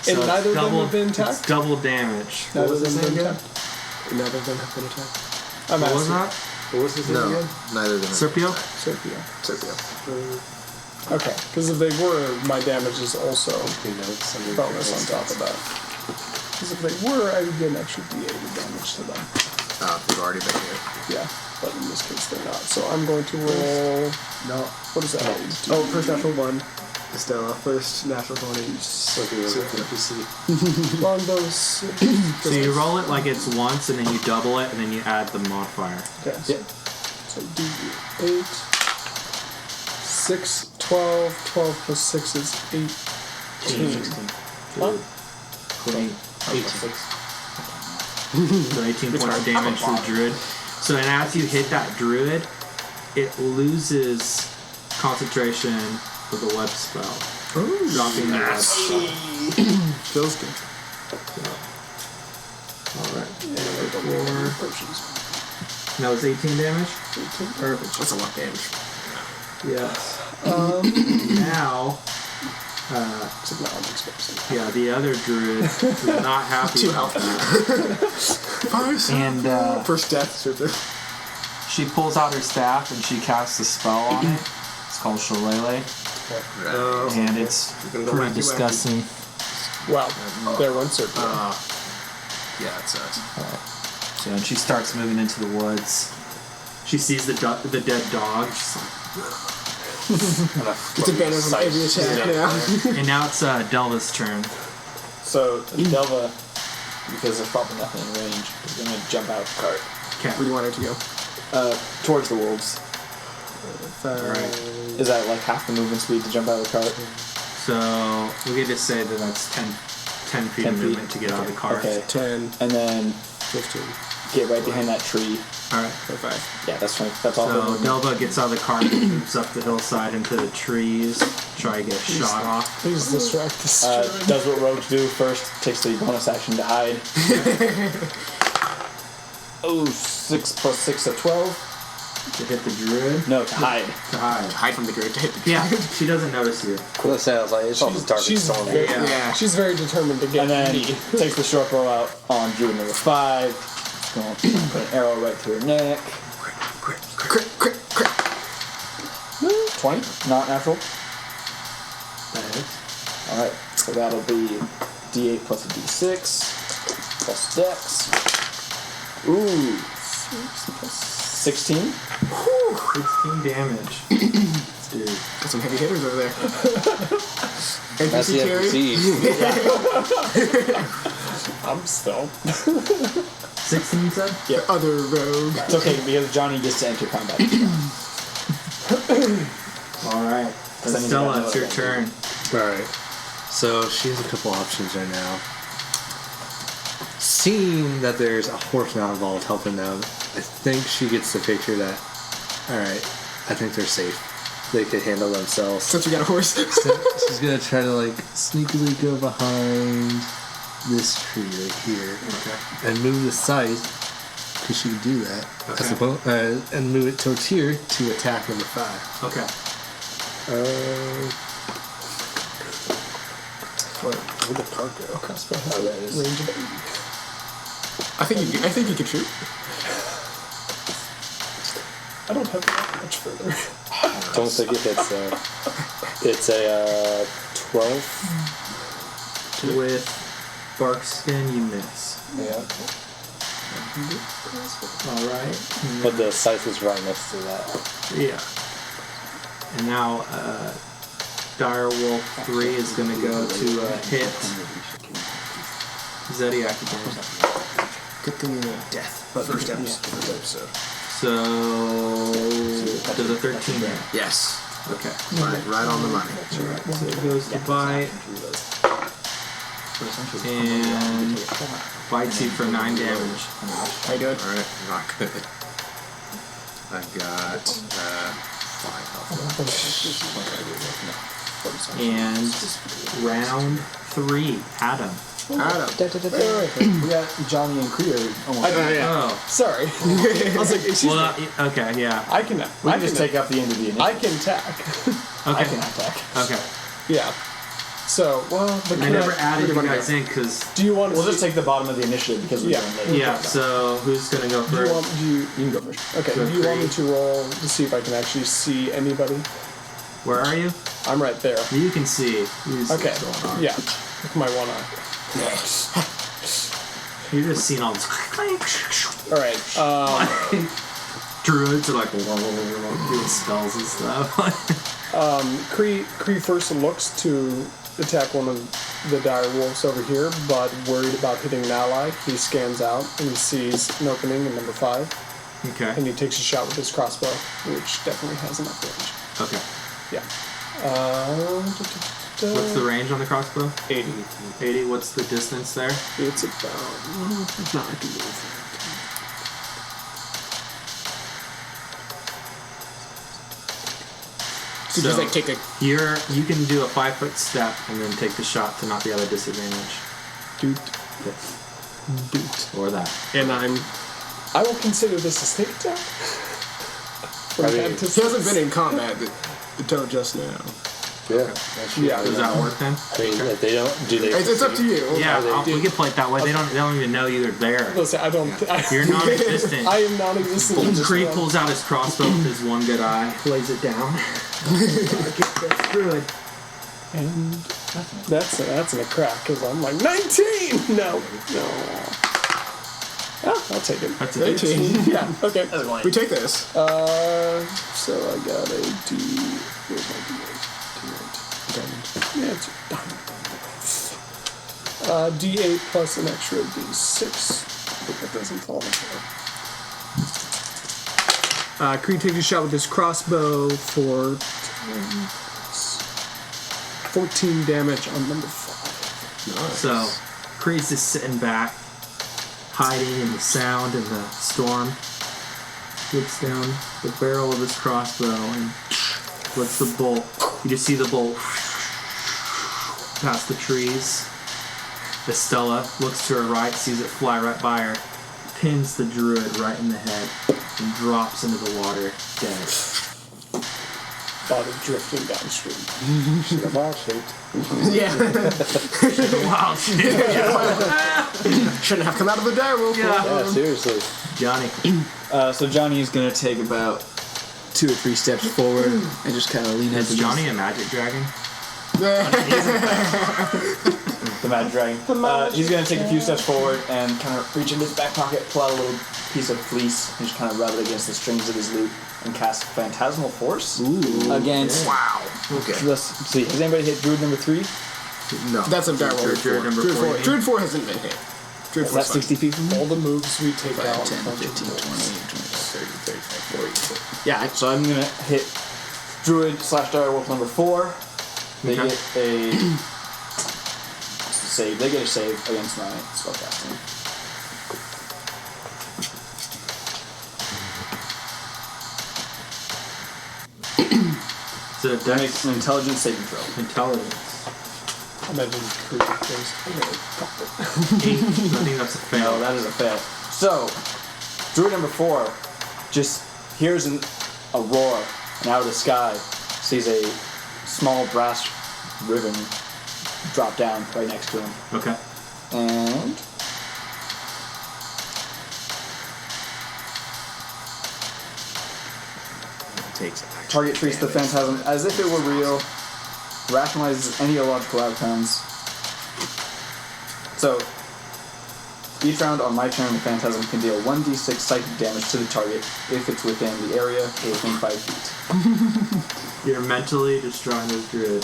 And So neither of them double- have been It's attacked. double damage. Neither was of his them name been again? attacked. None of them have been attacked. I'm What was asking. that? What was his name No, again? neither of them. Serpio? Serpio. Okay, because if they were, my damage is also Three notes. Under bonus on top of that. Because if they were, I would get an extra d8 of damage to them. They've already been here. Yeah, but in this case they're not. So I'm going to roll. No. What is that? Oh, first natural 1. Estella, first natural 20. Longbows. So you roll it like it's once, and then you double it, and then you add the modifier. Okay. So D8. 6, 12. 12 plus 6 is 18. Huh? 18. So 18 points of damage to the druid. So and as you hit that druid, it loses concentration of the web spell. Ooh, Dropping the web spell. feels good. Alright. That was 18 damage? 18. Perfect. That's a lot of damage. Yes. Now, Except now I'm exposed. yeah, the other druid is not happy. 2 health. And First death. she pulls out her staff and she casts a spell on it. It's called Shillelagh, and it's pretty disgusting. Wow. There went Serpent. Yeah, it sucks. So and she starts moving into the woods. She sees the dead dog. She's like, It's advantage on every attack now. and now it's Delva's turn. So Delva, because there's probably nothing in range, is going to jump out of the cart Okay. Where do you want her to go? towards the wolves. Alright. Is that like half the movement speed to jump out of the cart? So we could just say that that's 10 feet 10 of feet. movement to get out of the cart. Okay. 10, And then 15, get right behind that tree. Alright. 25. Yeah, that's fine. That's all. So Delva gets out of the cart and moves up the hillside into the trees, try to get a shot off. Please distract this druid. Does what rogues do first. Takes the bonus action to hide. 6 plus 6 so 12. To hit the druid. No, to hide. To hide. Hide from the grid to hit the Yeah, she doesn't notice you. Cool. I was like, it's almost dark and She's stormy. very, Yeah. she's very determined to get And then me. takes the short bow out on Druid number 5. Going to put an arrow right through her neck. Crit. 20, not natural. That hits. Alright, so that'll be D8 plus a D6 plus Dex. Ooh, 16. 16 damage. Dude. Got some heavy hitters over there. That's the NPC carry. NPC. I'm still. 16 you said? The other rogue. It's okay because Johnny gets to enter combat. Alright. Stella, it's your turn. Alright. So she has a couple options right now. Seeing that there's a horse now involved helping them, I think she gets the picture that, alright, I think they're safe. They can handle themselves. Since we got a horse. So she's gonna try to like sneakily go behind this tree right here and move the scythe because she can do that. I Okay. suppose, and move it towards here to attack number 5. Okay. Where'd the cart go? Crossbow has a range of 80. I think you could shoot. I don't have to walk much further. Don't think it hits though. It's a 12. With bark skin, you miss. Yeah. Alright. But the scythe is right next to that. Yeah. And now, Direwolf 3 is going to go to hit Zodiac again. Good thing death. But first episode. So, does a 13 hit? Yes. Okay. Right on the money. So it goes to bite and bites you for 9 damage. How you doing? Alright, not good. I've got 5 health. And round 3, Adam. Adam. We got Johnny and Kree almost. Oh. Sorry. I was like, excuse me. Well, okay, yeah. I can. We I can just take up the end of the initiative. I can attack. I Okay. can attack. Okay. Yeah. So, well, but I can never added you wanna guys go? in because, Do you want to? We'll just take the bottom of the initiative because we're Yeah. doing later. yeah, so who's going to go Do you first? want? Do you? You can go first. Okay. So Do you want me three. to roll to see if I can actually see anybody? Where are you? I'm right there. You can see. You see Okay. what's going on. Yeah. With my one eye. You're just seeing all this. All right. Druids are like doing spells and stuff. Kree first looks to attack one of the dire wolves over here, but worried about hitting an ally, he scans out and he sees an opening in number 5, Okay. and he takes a shot with his crossbow, which definitely has enough range. Okay. Yeah. What's the range on the crossbow? 80. 80. What's the distance there? It's about. If not, I can move. So just like take a. You can do a 5-foot step and then take the shot to not be at a disadvantage. Doot. Or that. And I will consider this a sneak attack. I mean, He hasn't been in combat until just now. Yeah. Yeah. Does that work then? I mean, if they don't, do they? It's up to you. Yeah, we can play it that way. They don't even know you're there. Listen, I don't. You're non-existent. I am non-existent. in this Kree one. pulls out his crossbow with his one good eye, lays it down. That's good. And that's in a crack because I'm like 19. No. Ah, I'll take it. That's a 18. Yeah. Okay. We take this. So I got a D. Where's my D8? Yeah, it's a diamond. D8 plus an extra D6. Hope that doesn't fall apart. Kree takes a shot with his crossbow for 14 damage on number 5. Nice. So, Kree's just sitting back, hiding in the sound and the storm. Looks down the barrel of his crossbow and lets the bolt. You just see the bolt past the trees. Estella looks to her right, sees it fly right by her, pins the druid right in the head, and drops into the water dead. Body drifting downstream. Should have wild shaped. Yeah. Wow, Shouldn't have come out of the dire wolf. Yeah, seriously. Johnny. So Johnny's gonna take about 2 or 3 steps forward and just kind of lean Is into Johnny a magic dragon? the Mad Dragon. He's gonna take a few steps forward and kind of reach into his back pocket, pull out a little piece of fleece, and just kind of rub it against the strings of his lute and cast Phantasmal Force against. Wow. Okay. Let's see. Has anybody hit Druid number 3? No. That's a dire wolf. Druid number Druid 4, 4. you Druid 4 hasn't been hit. Druid Is 4 that 60 feet from All the moves we take 5, out. 10, bunch of 15, 20, rolls. 25, 30, 35, 40. Yeah, so I'm gonna hit Druid/Dire Wolf number 4. They Okay. get a save. They get a save against my spellcasting. So That Dex makes an intelligence saving throw. intelligence. Imagine Kree goes, I'm gonna pop it. 8. I think that's a No, fail. that is a fail. So, Druid number 4 just hears a roar, and out of the sky sees a small brass ribbon drop down right next to him. Okay. And Takes target treats the phantasm as if it were real, rationalizes any illogical outcomes. So, each round on my turn, the phantasm can deal 1d6 psychic damage to the target if it's within the area or within 5 feet. You're mentally destroying this druid.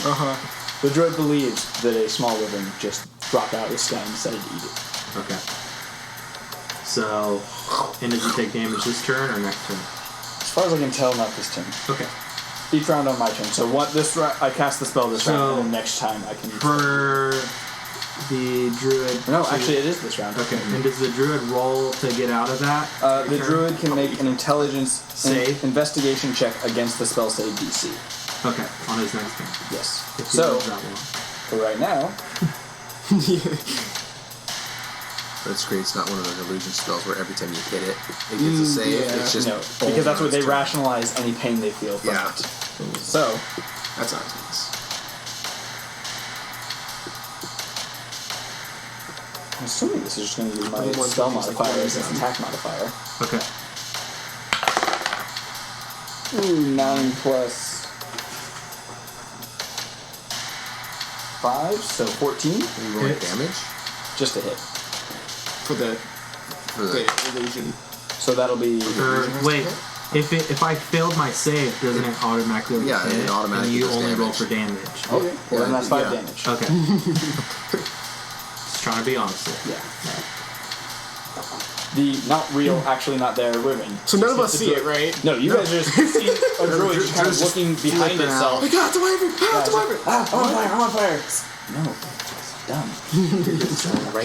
The druid believes that a small ribbon just dropped out of the sky and decided to eat it. Okay. So, and does he take damage this turn or next turn? As far as I can tell, not this turn. Okay. Each round on my turn. So I cast the spell this round, and then next time I can. For the druid. No, actually, it is this round. Okay. And does the druid roll to get out of that? The druid can make an intelligence Save? investigation check against the spell save DC. Okay. On his next turn. Yes. If he So lives that long. for right now, But it's great. It's not one of those illusion spells where every time you hit it, it gets a save. yeah. It's just no, all because that's what they rounds turn. rationalize any pain they feel from Yeah. it. So That's not nice. I'm assuming this is just going to use my Only one spell thing is modifier like as its attack modifier. Okay. 9 plus 5, so 14. You roll Hits. damage. Just a hit. for the illusion. So that'll be. Wait, if I failed my save, doesn't it automatically Yeah, hit? it automatically And you does only roll damage. for damage. Okay. Well, then that's 5 Yeah. damage. Okay. Just trying to be honest here. Yeah. The not real, actually not there ribbon. So none of us The see it, druid- right? No, you guys are just seeing a druid just kind of looking behind flipping itself. I got the wyvern! I got the wyvern! I'm on fire! I'm on fire! No, it's dumb.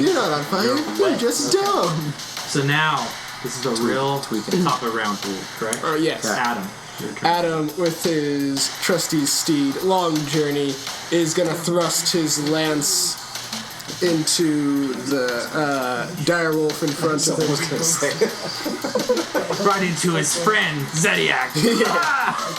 You're not on fire. You're just dumb. So now, this is the real top of round 3, correct? Yes. Adam, your turn. Adam, with his trusty steed, Long Journey, is gonna thrust his lance into the direwolf in front of him. Right into his friend, Zediac.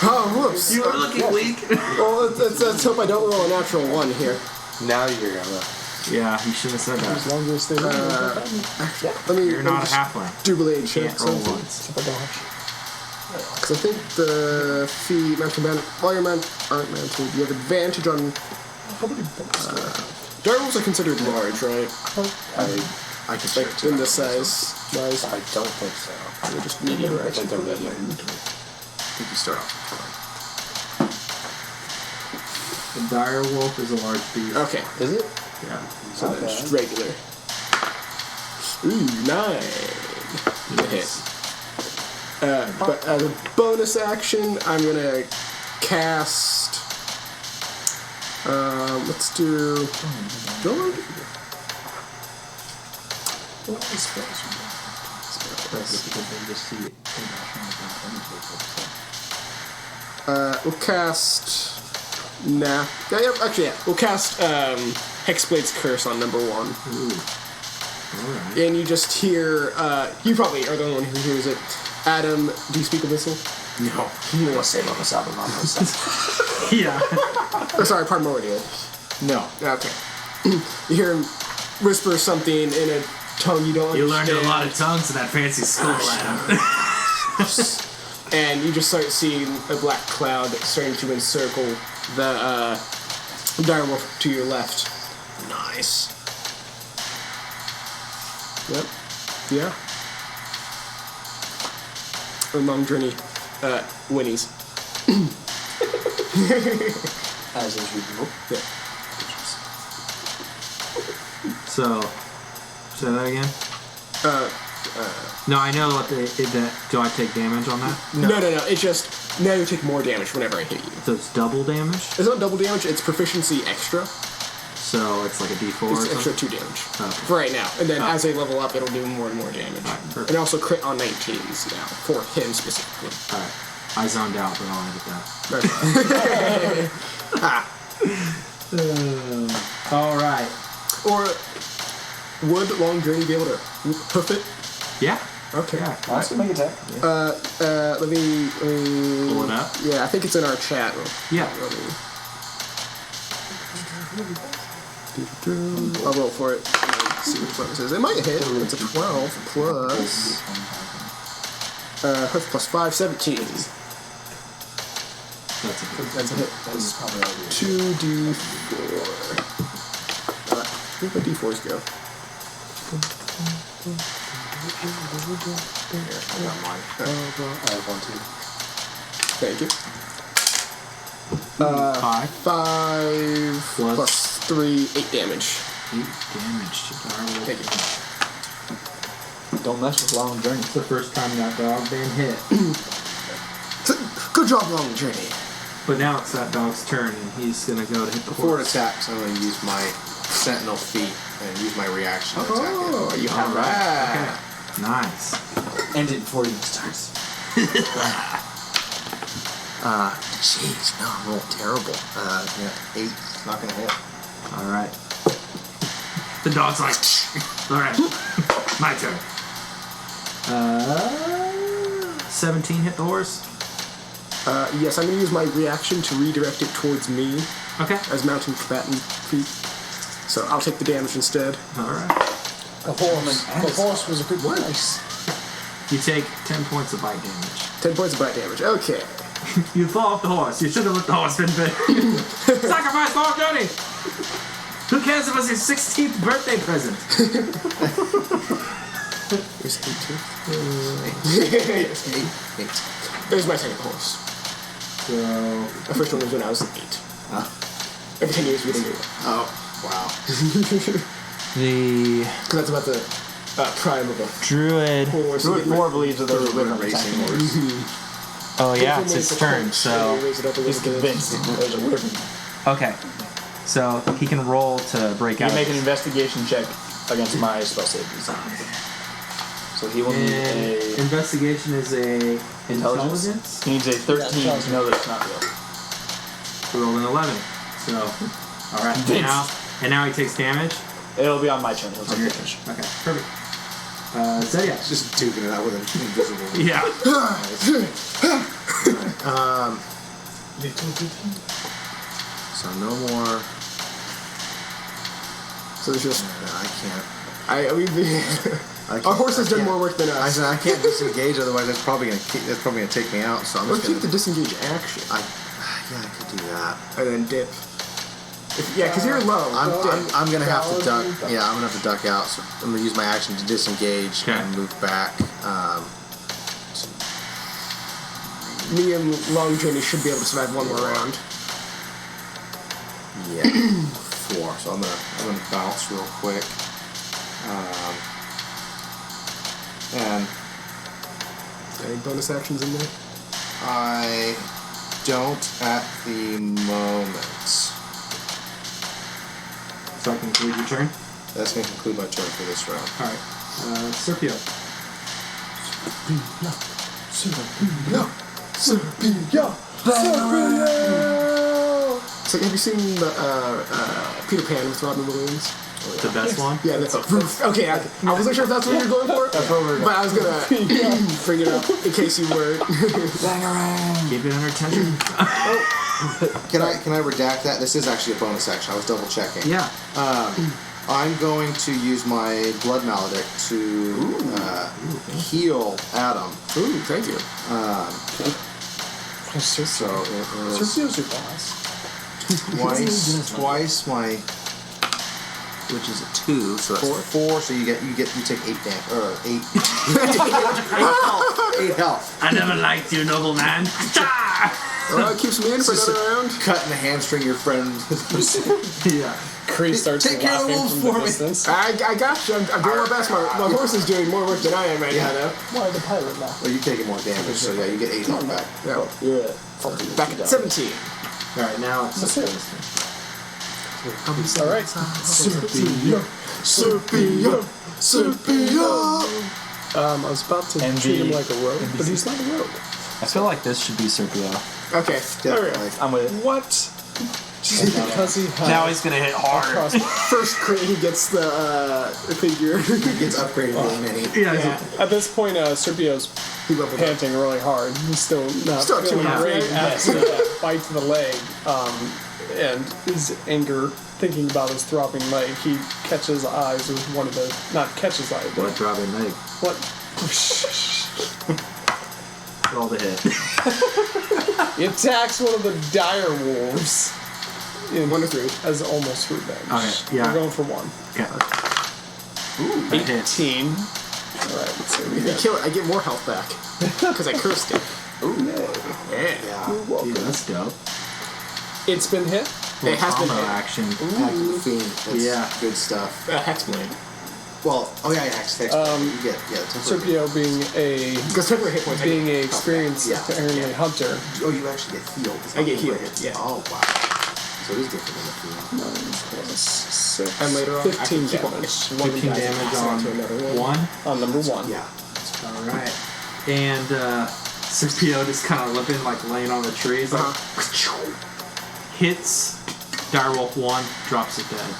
Oh, whoops. You were looking weak. Well, let's hope I don't roll a natural 1 here. Now you're gonna. Yeah, you should have said As that. long as they Let me You're not a just halfling. do blade You check. can't roll once. Because I think the feet mounted while you're aren't mounted, you have advantage on. Direwolves are considered large, right? I can check Like in this size. I don't think so. They're just medium, I right? think they're medium. I think you start off. The dire wolf is a large beast. Okay, Is it? Yeah. so then just regular. Ooh, 9. A hit. But as a bonus action, I'm gonna cast. Let's do. Don't. We'll cast. Nah. Yeah, actually, yeah. We'll cast Hexblade's Curse on number 1. Alright. And you just hear. You probably are the only one who hears it. Adam, do you speak Abyssal? No. Yeah. Oh, sorry, Primordial. No. Okay. You hear him whisper something in a tongue you don't You learned understand. a lot of tongues in that fancy school, Adam. And you just start seeing a black cloud starting to encircle the direwolf to your left. Nice. Yep. Yeah. A long journey. Winnies. As is usual. Yeah. So, say that again? No, I know what do I take damage on that? No. It's just now you take more damage whenever I hit you. So it's double damage? It's not double damage. It's proficiency extra. So it's like a d4 or It's extra something? 2 damage Okay. for right now, and then as they level up, it'll do more and more damage. Alright, perfect. And also crit on 19s now for him specifically. Alright. I zoned out, but I'll edit that. Alright. Or would Long Journey be able to hoof it? Yeah. Okay. Yeah. That's a make attack. Let me Pull it up? Yeah, I think it's in our chat. Yeah. I'll roll for it. Let's see which one this is. It might hit. It's a 12 plus. Hoof plus 5, 17. That's a good. That's a hit. That's 2d4. Where'd my d4s go? Here, I got mine. I have one too. Thank you. 5. 5 plus 3, 8 damage. 8 damage to direwolf. Thank you. Don't mess with Long Journey. It's the first time that dog been hit. Good job, Long Journey. But now it's that dog's turn, and he's gonna go to hit the Before it horse. attacks, I'm going to use my Sentinel feat and use my reaction to attack Oh, you have Alright. that. Okay. Nice. End it before he starts. Jeez, no, I'm rolling terrible. Yeah, 8. It's not going to hit. Alright. The dog's like, alright, my turn. 17 hit the horse. Yes, I'm going to use my reaction to redirect it towards me Okay. as mountain combatant feat. So I'll take the damage instead. Alright. The horse was a good one. You take 10 points of bite damage. 10 points of bite damage. Okay. You fall off the horse. You should have let the horse been bit. Sacrifice Long Journey! Who cares if it's your 16th birthday present? There's 18. Eight. There's my second horse. So. My first one was when I was 8. Every 10 years we didn't do it. Oh, wow. Because that's about the prime of a Druid. horse. Druid 4 believes that there's a river Racing racing horse. Oh yeah, it's its turn. So He's convinced there's a river. okay, so he can roll to break You out. make an investigation check against my spell save DC. So he will need a Investigation is a intelligence. He needs a 13 to know that it's not real. We rolled an 11. So, all right. Now he takes damage. It'll be on my turn. Once I finish. Okay, perfect. So yeah, Just duking it out with an invisible. yeah. So no more. So there's just... I can't. Our horse has done more work than I us. said I can't disengage, otherwise that's probably gonna take me out. So I'm Let's just keep the disengage action. I could do that. And then dip. Because you're low. I'm gonna have to duck. Yeah, I'm gonna have to duck out. So I'm gonna use my action to disengage and move back. Medium long journey should be able to survive one more round. Yeah, 4. So I'm gonna bounce real quick. And Any bonus actions in there? I don't at the moment. So I can conclude your turn. That's gonna conclude my turn for this round. All right. Serpio. So have you seen the Peter Pan with Robin Williams? The best one. Yeah, that's okay. I wasn't sure if that's what you were going for, but I was gonna bring it up in case you were. Keep it under tension. Can I redact that? This is actually a bonus action. I was double checking. Yeah. I'm going to use my blood maledict to heal Adam. Ooh, thank you. So it was Sergio's your boss. twice my, which is a 2, so that's 4. So you take 8 damage or 8. 8 health. I never liked you, nobleman. Well, it keeps me in for another round. Cut in the hamstring your friend. Yeah. Cree starts Take care of laughing wolves from for the me. distance. I got you. I'm doing my best. My horse is doing more work than I am right now, though. Why the pilot now? Well, you're taking more damage, so yeah, you get 8 health back. Yeah. Yeah. Back at 17. All right, now it's That's it. Alright. I was about to treat him like a rogue, but he's not a rogue. I feel like this should be Serpio. Okay. Definitely. I'm with it. What? Just because he has Now he's gonna hit hard. First crit, he gets the figure. He gets upgraded to a mini. Yeah. At this point, Sergio's He leveled up. panting really hard. He's still not Still feeling too great hot. after that bite to the leg. And his anger, thinking about his throbbing leg, he catches eyes with one of the... Not catches eyes, but... What dropping leg? What? Roll the hit. He attacks one of the dire wolves. In 1 to 3. as almost revenge. Okay, yeah. We're going for 1. Okay. Ooh, that hits. 18. Alright, let's see. If you kill it, I get more health back. Because I cursed it. Yeah. Dude, that's dope. It's been hit. It has been Combo hit. action. Pack of the Fiend. That's Yeah. good stuff. Hexblade. Well, Hex. You get, Serpio being a Because temporary hit points. being a experienced Yeah. apparently hunter. Oh, you actually get healed. It's I not get temporary healed, hits. yeah. Oh, wow. So it is different than the Fiend. 6, And later on, 15 I can keep damage. 15 damage on one. On number 1. Yeah. All right. And Serpio just kind of limping, like laying on the trees. Like, hits Direwolf 1, drops it dead.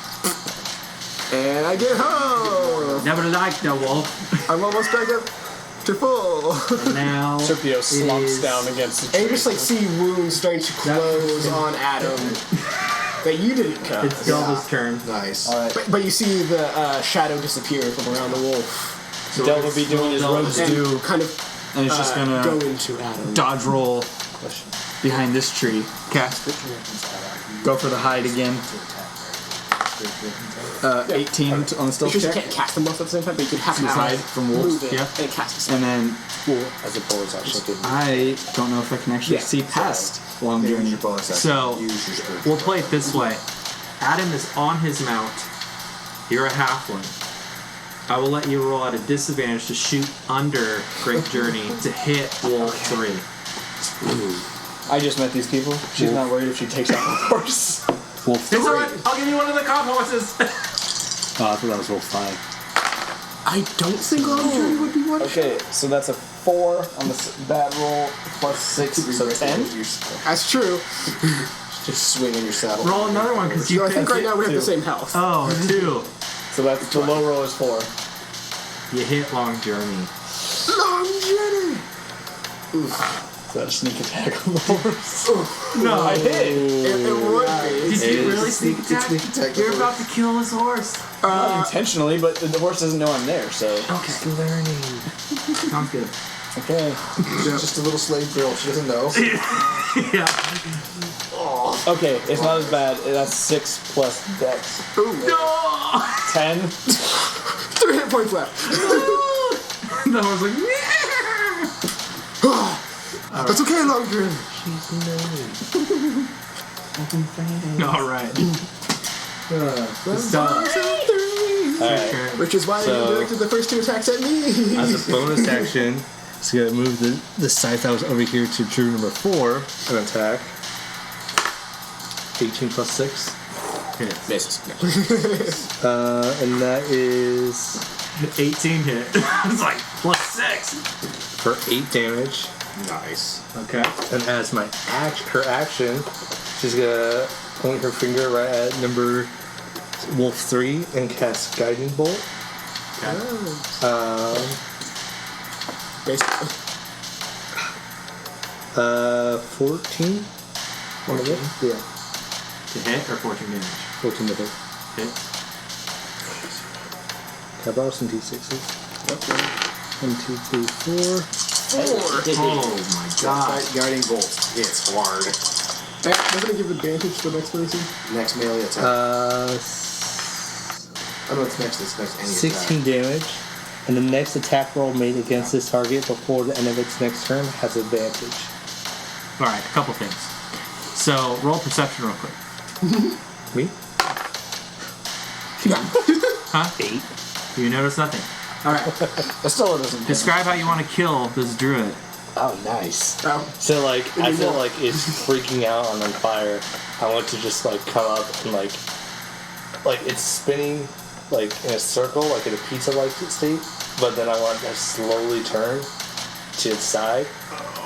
And I get home. Never liked the wolf. I'm almost back up to full. And now Serpio slumps is- down against the And tree. you just like see wounds starting to close on Adam that you didn't cut. It's Delva's turn. Nice. Alright. But you see the shadow disappear from around the wolf. So Delva we're be doing his Delva's rogues And do, kind of And it's just go gonna into Adam. dodge roll behind this tree. Cast it. Go for the hide again. 18 on the stealth Because you check. can't cast them both at the same time, but you can have an Aside ally from wolves. move it Yeah. and cast it. And then As a bonus action, give me. I don't know if I can actually Yeah. see past long Use journey. your bonus action. So, Use your spiritual. we'll play it this way. Adam is on his mount. You're a halfling. I will let you roll at a disadvantage to shoot under Great Journey to hit Wolf 3. I just met these people. She's not worried if she takes out the horse. Wolf. It's alright. I'll give you one of the cop horses. Oh, I thought that was Wolf 5. I don't think Long Journey would be one. Okay, so that's a 4 on that roll plus 6, so 10. That's true. Just swing in your saddle. Roll another one because you So I think picked right now we have two. the same health. Oh, 2. So that's the low roll is 4. You hit Long Journey. Long Journey! So that's sneak attack on the horse. No. I hit. It would be. Did you really sneak attack? sneak attack the You're horse. about to kill his horse. Not intentionally, but the horse doesn't know I'm there, so. Okay. Sounds good. Okay. Just a little slave girl. She doesn't know. Yeah. Okay, it's not as bad. That's 6 plus dex. No! 10. 3 hit points left. The horse like, That's okay, Long Journey. all right. Stop. Alright. Which is why So- you directed the first 2 attacks at me. As a bonus action, it's gonna move the scythe that was over here to Drew number 4 and attack. 18 plus 6. Misses. And that is 18 hit. It's like plus 6. for 8 damage. Nice. Okay. And as her action, she's gonna point her finger right at number Wolf 3 and cast Guiding Bolt. Basically. 14 on the hit? Yeah, To hit or 14 damage? 14 to hit. Hit. Can I borrow some d6s? 1, 2, 3, 4. Oh my god. Guiding bolt. It's hard. Doesn't it give advantage to the next person? Next melee attack. Oh no, it's next. It's next. Any 16 damage. And the next attack roll made against this target before the end of its next turn has advantage. Alright, a couple things. So, roll perception real quick. Me? Huh? 8. You notice nothing. Alright. That still doesn't. Describe how you want to kill this druid. Oh, nice. Oh. So, like, I feel like it's freaking out and on fire. I want to just, like, come up and, like it's spinning, like, in a circle, like in a pizza-like state. But then I want to slowly turn to its side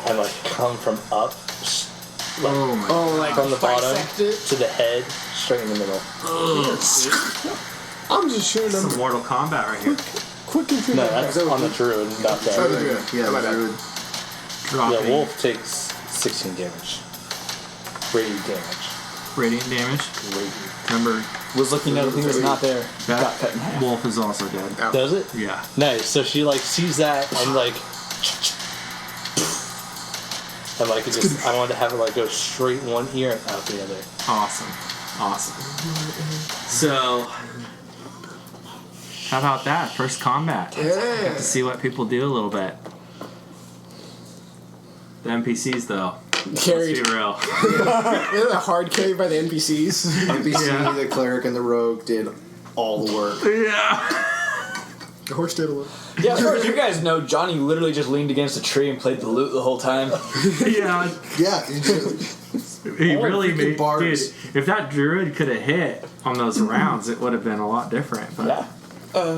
and, like, come from up, like, Oh my Oh, like from the bottom bisect it? to the head, straight in the middle. I'm just shooting Some them Mortal Kombat right here. quick and No, that's on the druid, not Oh, the that. druid. Yeah, My bad. druid. Dropping. Yeah, wolf takes 16 damage. Radiant damage. Radiant damage. Radiant. Remember, Was looking at a thing that's not there. Got cut in that half. wolf is also dead. Does it? Yeah. Nice. So she like sees that and like, and like it just. I wanted to have it like go straight in one ear and out the other. Awesome. Awesome. So, how about that? First combat. Got to see what people do a little bit. The NPCs, though. Carried. Let's be real. Isn't that hard carried by the NPCs? NPC, Yeah. the cleric, and the rogue did all the work. Yeah. The horse did a little. Yeah, as far as you guys know, Johnny literally just leaned against a tree and played the lute the whole time. Yeah. Yeah. He really freaking made. Dude, barbs. if that druid could have hit on those rounds, it would have been a lot different. But Yeah.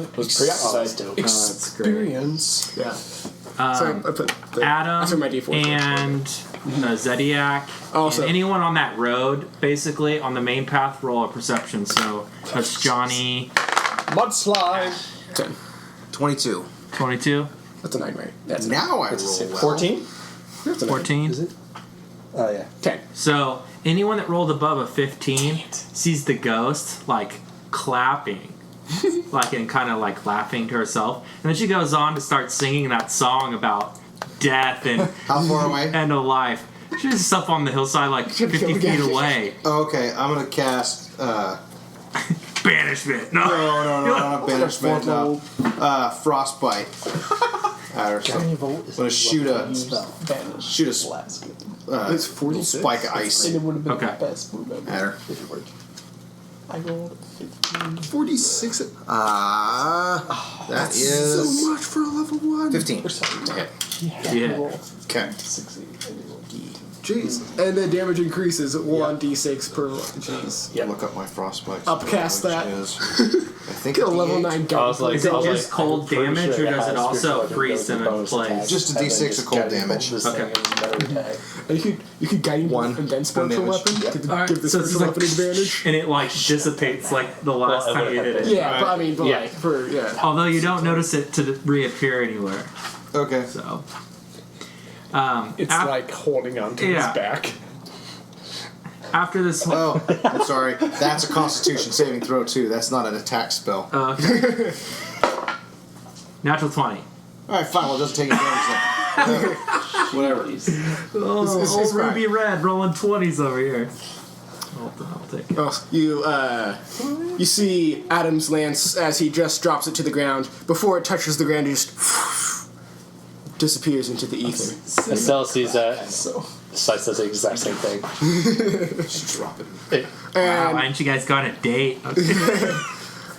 It was preoccupied. Oh, that's great. Experience. Yeah. So I put the, Adam that's what my D4 and Zediac Also- and anyone on that road, basically on the main path, roll a perception. So that's Johnny, Mudslide. 10. 22. 22, That's a 9, right? That's a Now I roll well. 14? That's a 9. 14. Is it? Oh yeah. 10. So anyone that rolled above a 15 sees the ghost like clapping. Like and kind of like laughing to herself, and then she goes on to start singing that song about death and How far away? end of life. She's just up on the hillside, like 50 feet away. Oh, okay, I'm gonna cast Banishment. No. No, not banishment. No. Frostbite. At her. So I'm gonna shoot a It's 46. spike of ice And it would have been Okay. the best move ever. at her. If it worked. I rolled 15. 46. That is So much for a level 1. 15 to hit. Yeah. Okay. Succeed. And you roll Jeez. And the damage increases 1d6 per. Jeez. Look up my frostbite. Upcast which that. is, I think Get a level D8. 9 I gun. was like, Is it I was just like, cold I'm pretty damage, sure or does has it also spiritual freeze them in bonus place? attacks, Just a and then D6 just of cold guiding damage. this Okay. thing and metal attack. And you could guide One and then spiritual damage. weapon to Alright, give the so it's spiritual like- weapon advantage. And it like dissipates like the last Well, time you hit it. Yeah, but I mean, Yeah. like, for, yeah. Although you don't notice it to reappear anywhere. Okay. So. It's like holding onto Yeah. his back. After this. Oh, I'm sorry. That's a Constitution saving throw too. That's not an attack spell. Okay. Natural 20. All right, fine. Well, it doesn't take any damage then. Whatever. Oh, it's old fine. Ruby Red rolling 20s over here. I'll take it. Oh, you see Adam's lance as he just drops it to the ground. Before it touches the ground, it just disappears into the ether. Estelle sees that. So Slice does the exact same thing. Just drop it. Wow, why didn't you guys go on a date? Okay.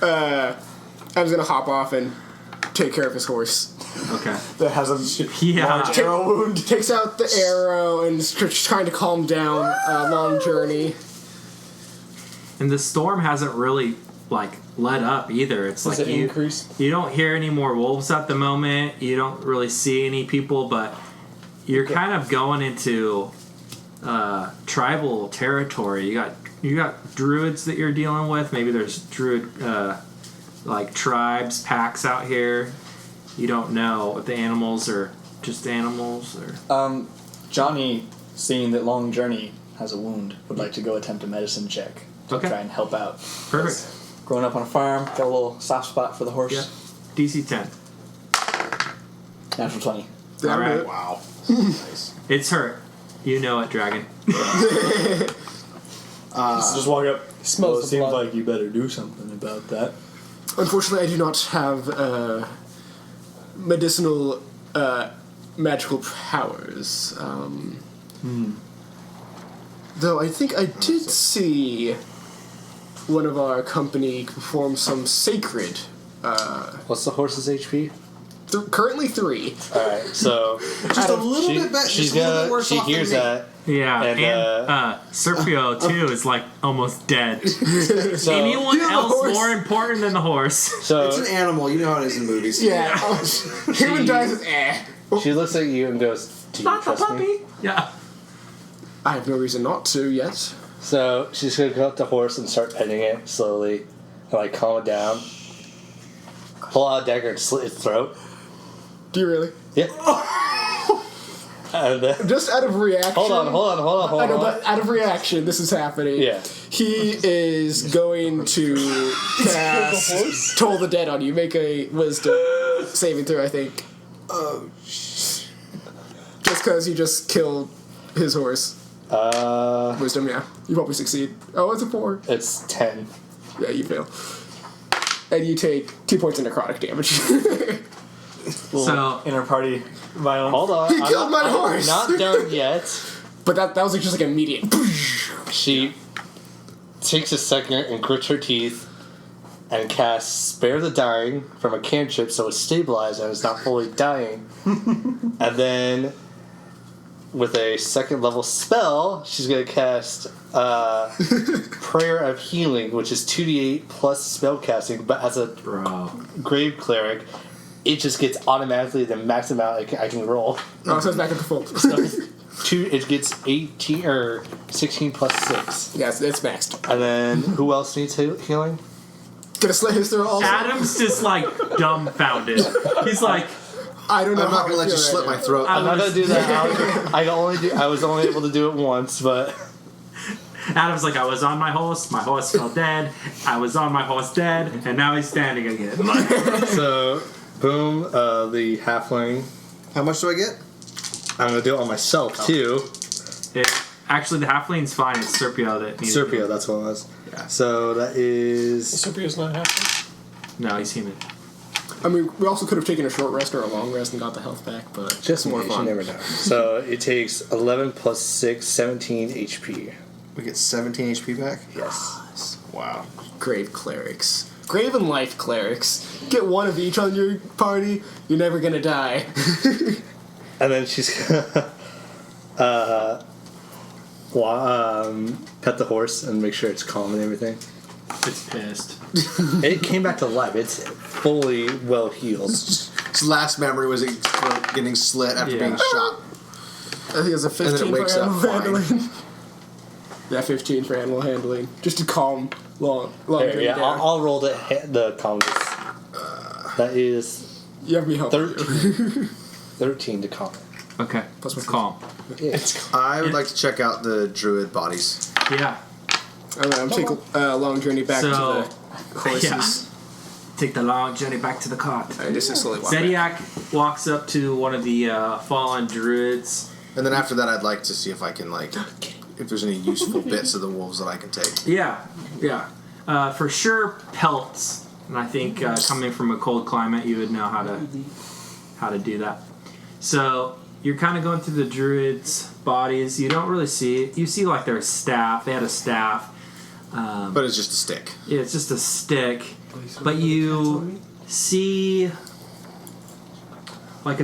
Adam's gonna hop off and take care of his horse. Okay. that has a Yeah. arrow wound. Takes out the arrow and is trying to calm down a long journey. And the storm hasn't really like let up either. It's Does like it increase? you don't hear any more wolves at the moment. You don't really see any people, but you're kind of going into tribal territory. You got druids that you're dealing with. Maybe there's druid like tribes, packs out here. You don't know if the animals are just animals or. Johnny, seeing that Long Journey has a wound, would like to go attempt a medicine check to Okay. try and help out. Perfect. Growing up on a farm, got a little soft spot for the horse. Yeah. DC 10. Natural 20. All right. Wow. It's hurt. You know it, dragon. Just walk up. Smells Well, it the seems blood. like you better do something about that. Unfortunately, I do not have medicinal magical powers. Though I think I did see one of our company perform some sacred. What's the horse's HP? Currently 3. Alright, so Just a little she, bit better. she's Just a little bit gonna, worse she off hears than me. that. Yeah, And, and Serpio too is like almost dead. So, Anyone You know the else horse. more important than the horse? so It's an animal. You know how it is in movies. Yeah. Human dies with she looks at you and goes, "Do you Not the trust me?" puppy. Yeah. I have no reason not to yet. So she's gonna go up to the horse and start petting it slowly, and like calm it down. Pull out a dagger and slit its throat. Do you really? Yeah. And then, Just out of reaction. hold on. I know, but out of reaction, this is happening. Yeah. He is going to cast Toll the Dead on you. Make a wisdom saving throw, I think. Oh, just because you just killed his horse. Wisdom, yeah. You probably succeed. Oh, it's a 4. It's 10. Yeah, you fail. And you take 2 points of necrotic damage. So Inner party violence. Hold on. He killed my horse! Not done yet. But that was like just like immediate. She takes a second and grits her teeth and casts Spare the Dying from a cantrip so it's stabilized and it's not fully dying. And then with a second level spell, she's going to cast Prayer of Healing, which is 2d8 plus spell casting, but as a bro. Grave Cleric, it just gets automatically the max amount I can roll. Oh, so it's back at the full. It gets 18 or 16 plus 6. Yes, it's maxed. And then who else needs healing? Gonna slit his throat also. Adam's just like dumbfounded. He's like, I don't know. I'm not gonna let you slit my throat. I'm not gonna do that. I was only able to do it once, but Adam's like, I was on my horse fell dead. I was on my horse dead, and now he's standing again. so boom, the halfling. How much do I get? I'm gonna do it on myself too. Actually, the halfling's fine. It's Serpio that needs Serpio, that's what it was. Yeah. So that is. Serpio's not happening. No, he's human. I mean, we also could have taken a short rest or a long rest and got the health back, but Just more in case, fun. you never know. So it takes 11 plus 6, 17 HP. We get 17 HP back? Yes. Wow. Grave clerics. Grave and life clerics. Get one of each on your party, you're never gonna die. And then she's gonna pet the horse and make sure it's calm and everything. It's pissed. It came back to life. It's fully well healed. His last memory was his throat getting slit after Yeah. being shot. I think it's a 15 And then it wakes for up animal fine. handling. Yeah, 15 for animal handling. Just to calm long There, journey yeah, down. I'll roll the calmness. That is You have me help. 13. 13 to calm. Okay, Plus let's one. calm. I would like to check out the druid bodies. Yeah. I'm taking a long journey back to So, the horses. yeah. Take the long journey back to the cot. I just slowly walk back. Zediac walks up to one of the fallen druids. And then after that, I'd like to see if I can, like, if there's any useful bits of the wolves that I can take. Yeah, yeah. For sure, pelts. And I think coming from a cold climate, you would know how to do that. So you're kind of going through the druids' bodies. You don't really see it. You see like their staff. They had a staff. But it's just a stick. Yeah, it's just a stick. But you see like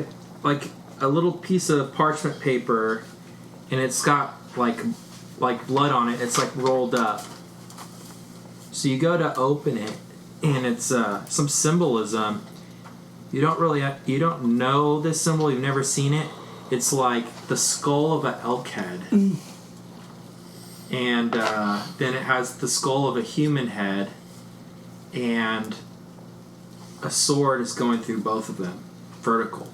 a little piece of parchment paper, and it's got like blood on it. It's like rolled up. So you go to open it, and it's some symbolism. You don't know this symbol. You've never seen it. It's like the skull of an elk head, and then it has the skull of a human head, and a sword is going through both of them, vertical.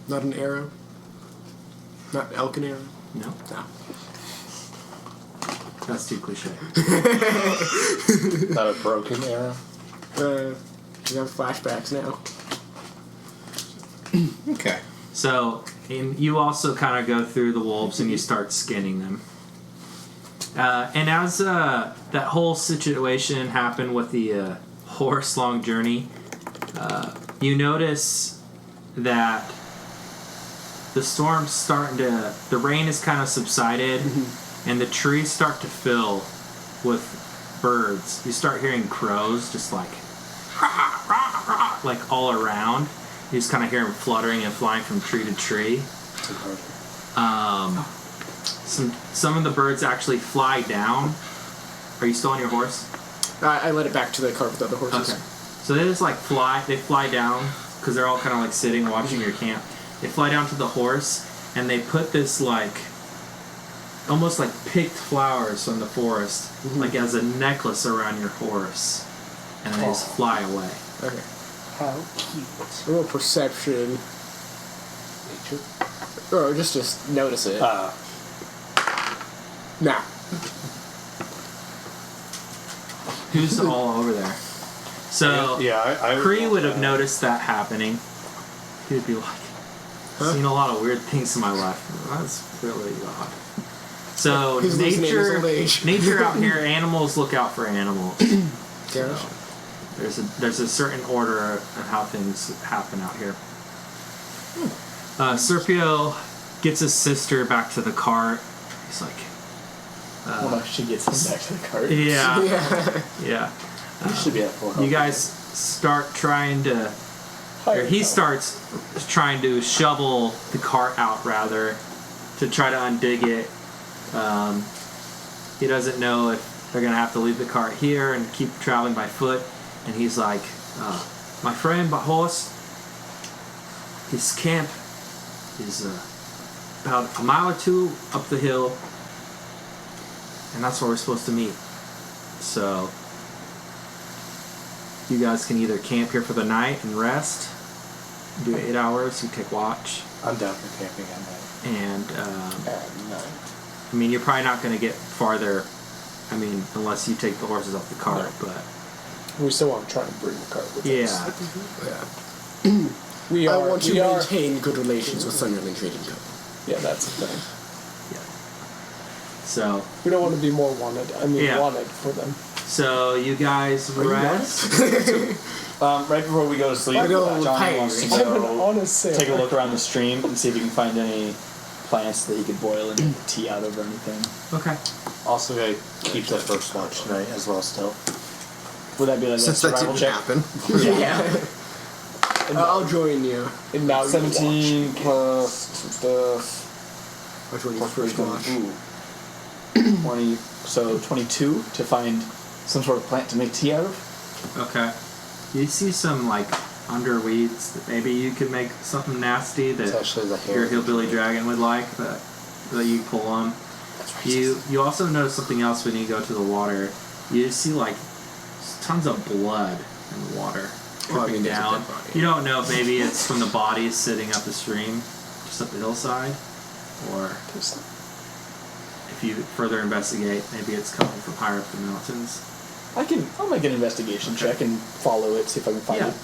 Not an arrow? Not an elk and arrow? No, No. that's too cliche. Not a broken arrow. You have flashbacks now. Okay. So, and you also kind of go through the wolves and you start skinning them. And as that whole situation happened with the horse long journey, you notice that the storm's starting to, the rain is kind of subsided, and the trees start to fill with birds. You start hearing crows just like, rah, rah, rah, like all around. You just kind of hear them fluttering and flying from tree to tree. Some of the birds actually fly down. Are you still on your horse? I led it back to the cart with the other horses. Okay. So they just like they fly down because they're all kind of like sitting watching your camp. They fly down to the horse and they put this like almost like picked flowers from the forest like as a necklace around your horse, and they just fly away. Okay. How cute. A little perception. Nature. Or just notice it. Nah. Who's all over there? So Yeah, I Kree would have noticed that happening. He would be like, seen a lot of weird things in my life. That's really odd. So He's losing his old nature age. nature out here, animals look out for animals. Yeah. There's a certain order of how things happen out here. Serpio gets his sister back to the cart. He's like, She gets him back to the cart. yeah, Yeah. yeah. You should be at full health. You guys start trying to, or he starts trying to shovel the cart out rather, to try to undig it. He doesn't know if they're gonna have to leave the cart here and keep traveling by foot. And he's like, my friend, my horse, his camp is about a mile or two up the hill, and that's where we're supposed to meet. So you guys can either camp here for the night and rest, do 8 hours, you take watch, I'm down for camping at night. and At night. I mean, you're probably not going to get farther, I mean, unless you take the horses off the cart, but We still want to try and bring the cart with us. yeah. We I are. want to we are. maintain good relations with Thunderling Trading Company. Yeah, that's the thing. So We don't want to be more wanted. I mean, Yeah. wanted for them. so you guys rest. Right before we go to sleep, I know, Johnny wants to I'm an go honest sailor. take a look around the stream and see if he can find any plants that he could boil and make tea out of or anything. Okay. Also, I keep the first watch tonight as well. Still, Would that be like a Since that survival didn't check? happen. Yeah. I'll join you. And now 17 plus some stuff. Which one you Plus first watch? Ooh. 20, so 22 to find some sort of plant to make tea out of. Okay. You see some like underweeds that maybe you could make something nasty it's that actually the hair. your hillbilly dragon would like that you pull on. You also notice something else when you go to the water. You see like tons of blood in the water Well, I dripping mean, there's a down. dead body. You don't know if maybe it's from the bodies sitting up the stream, just up the hillside, or if you further investigate, maybe it's coming from higher up the mountains. I'll make an investigation check and follow it, see if I can find Yeah. it.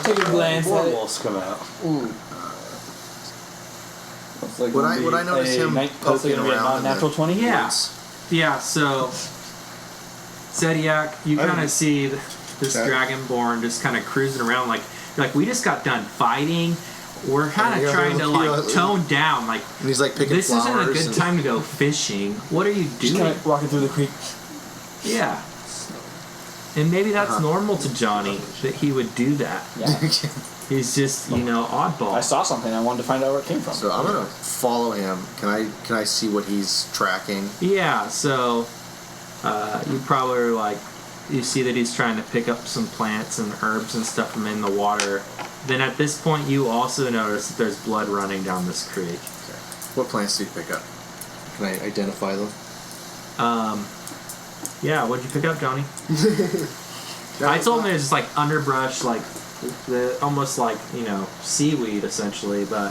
Take a glance at it. Werewolves come out. Ooh. Looks like Would it'll I be notice him hopefully poking gonna be a around in non-natural the 20? Yeah. woods? Yeah, so Zediac, you kind of see this Okay. dragonborn just kind of cruising around like we just got done fighting. We're kind of Yeah, trying to like yeah. tone down. Like And he's like picking this flowers. isn't a good and- time to go fishing. What are you Just doing? kind of walking through the creek. Yeah. And maybe that's normal to Johnny that he would do that. Yeah. He's just oddball. I saw something. I wanted to find out where it came from. So I'm gonna follow him. Can I see what he's tracking? Yeah, so you probably are like, you see that he's trying to pick up some plants and herbs and stuff from in the water. Then at this point, you also notice that there's blood running down this creek. Okay. What plants do you pick up? Can I identify them? Yeah, what'd you pick up, Johnny? I told him it was just like underbrush, like almost like seaweed essentially, but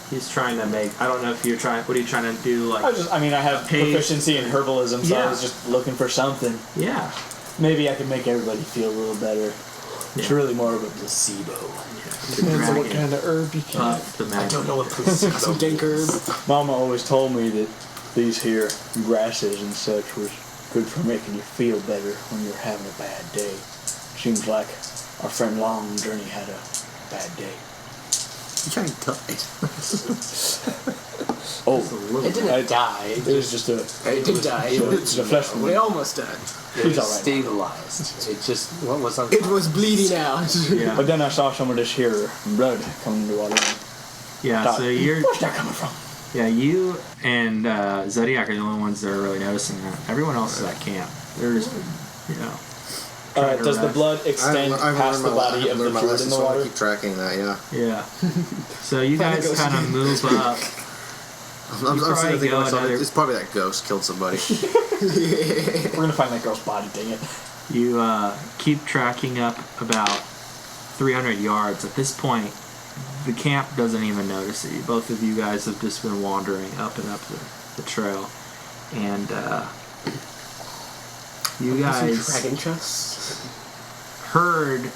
he's trying to make. I don't know if you're trying. What are you trying to do? Like, I have Paste. proficiency in herbalism, so Yeah. I was just looking for something. yeah, Maybe I could make everybody feel a little better. It's Yeah. really more of a placebo. Depends on what dragon. kind of herb you can. the magic. I don't know what placebo Some dank herb. Mama always told me that these here grasses and such was good for making you feel better when you're having a bad day. Seems like our friend Long Journey had a bad day. He kind of died. Oh, It didn't die. it was just a. It did die. It's a flesh We wound. almost died. It He's was alright. stabilized. It just what was on. It was bleeding out. Yeah, But then I saw some of this here blood coming into water. yeah. Thought, So you're. Where's that coming from? Yeah, you and Zodiac are the only ones that are really noticing that. Everyone else is at camp. There's, trying to Does the rest. blood extend past the body of the fluid in the so I water? keep tracking that. Yeah. Yeah. So you guys kind of move up. I'm probably sitting thinking to go myself, another- it's probably that ghost killed somebody. We're gonna find that girl's body, dang it. You keep tracking up about 300 yards. At this point, the camp doesn't even notice it. Both of you guys have just been wandering up and up the trail. And you guys Dragon chests. heard.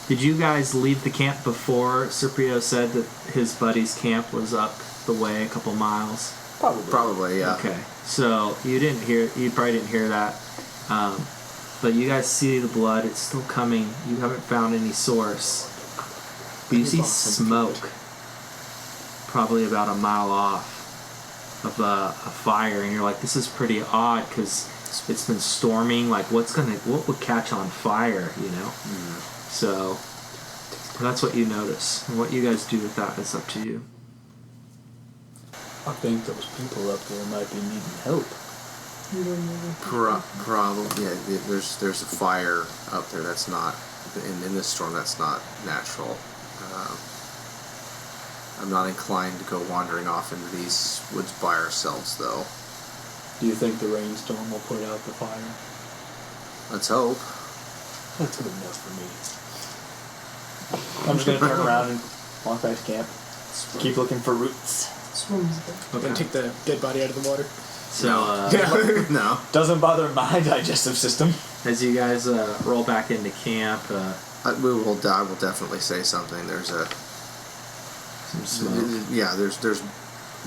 Did you guys leave the camp before Serpio said that his buddy's camp was up the way a couple miles? Probably, yeah. Okay, so you probably didn't hear that, but you guys see the blood. It's still coming. You haven't found any source, but you see smoke, probably about a mile off of a fire, and you're like, this is pretty odd because it's been storming. Like, what would catch on fire? So that's what you notice, and what you guys do with that is up to you. I think those people up there might be needing help. Probably, yeah. There's a fire up there that's not in this storm. That's not natural. I'm not inclined to go wandering off into these woods by ourselves, though. Do you think the rainstorm will put out the fire? Let's hope. That's good enough for me. I'm just gonna turn around and walk back to camp. Keep looking for roots. And take the dead body out of the water. So No. Doesn't bother my digestive system. as you guys roll back into camp, I will definitely say something. There's a some smoke. yeah. There's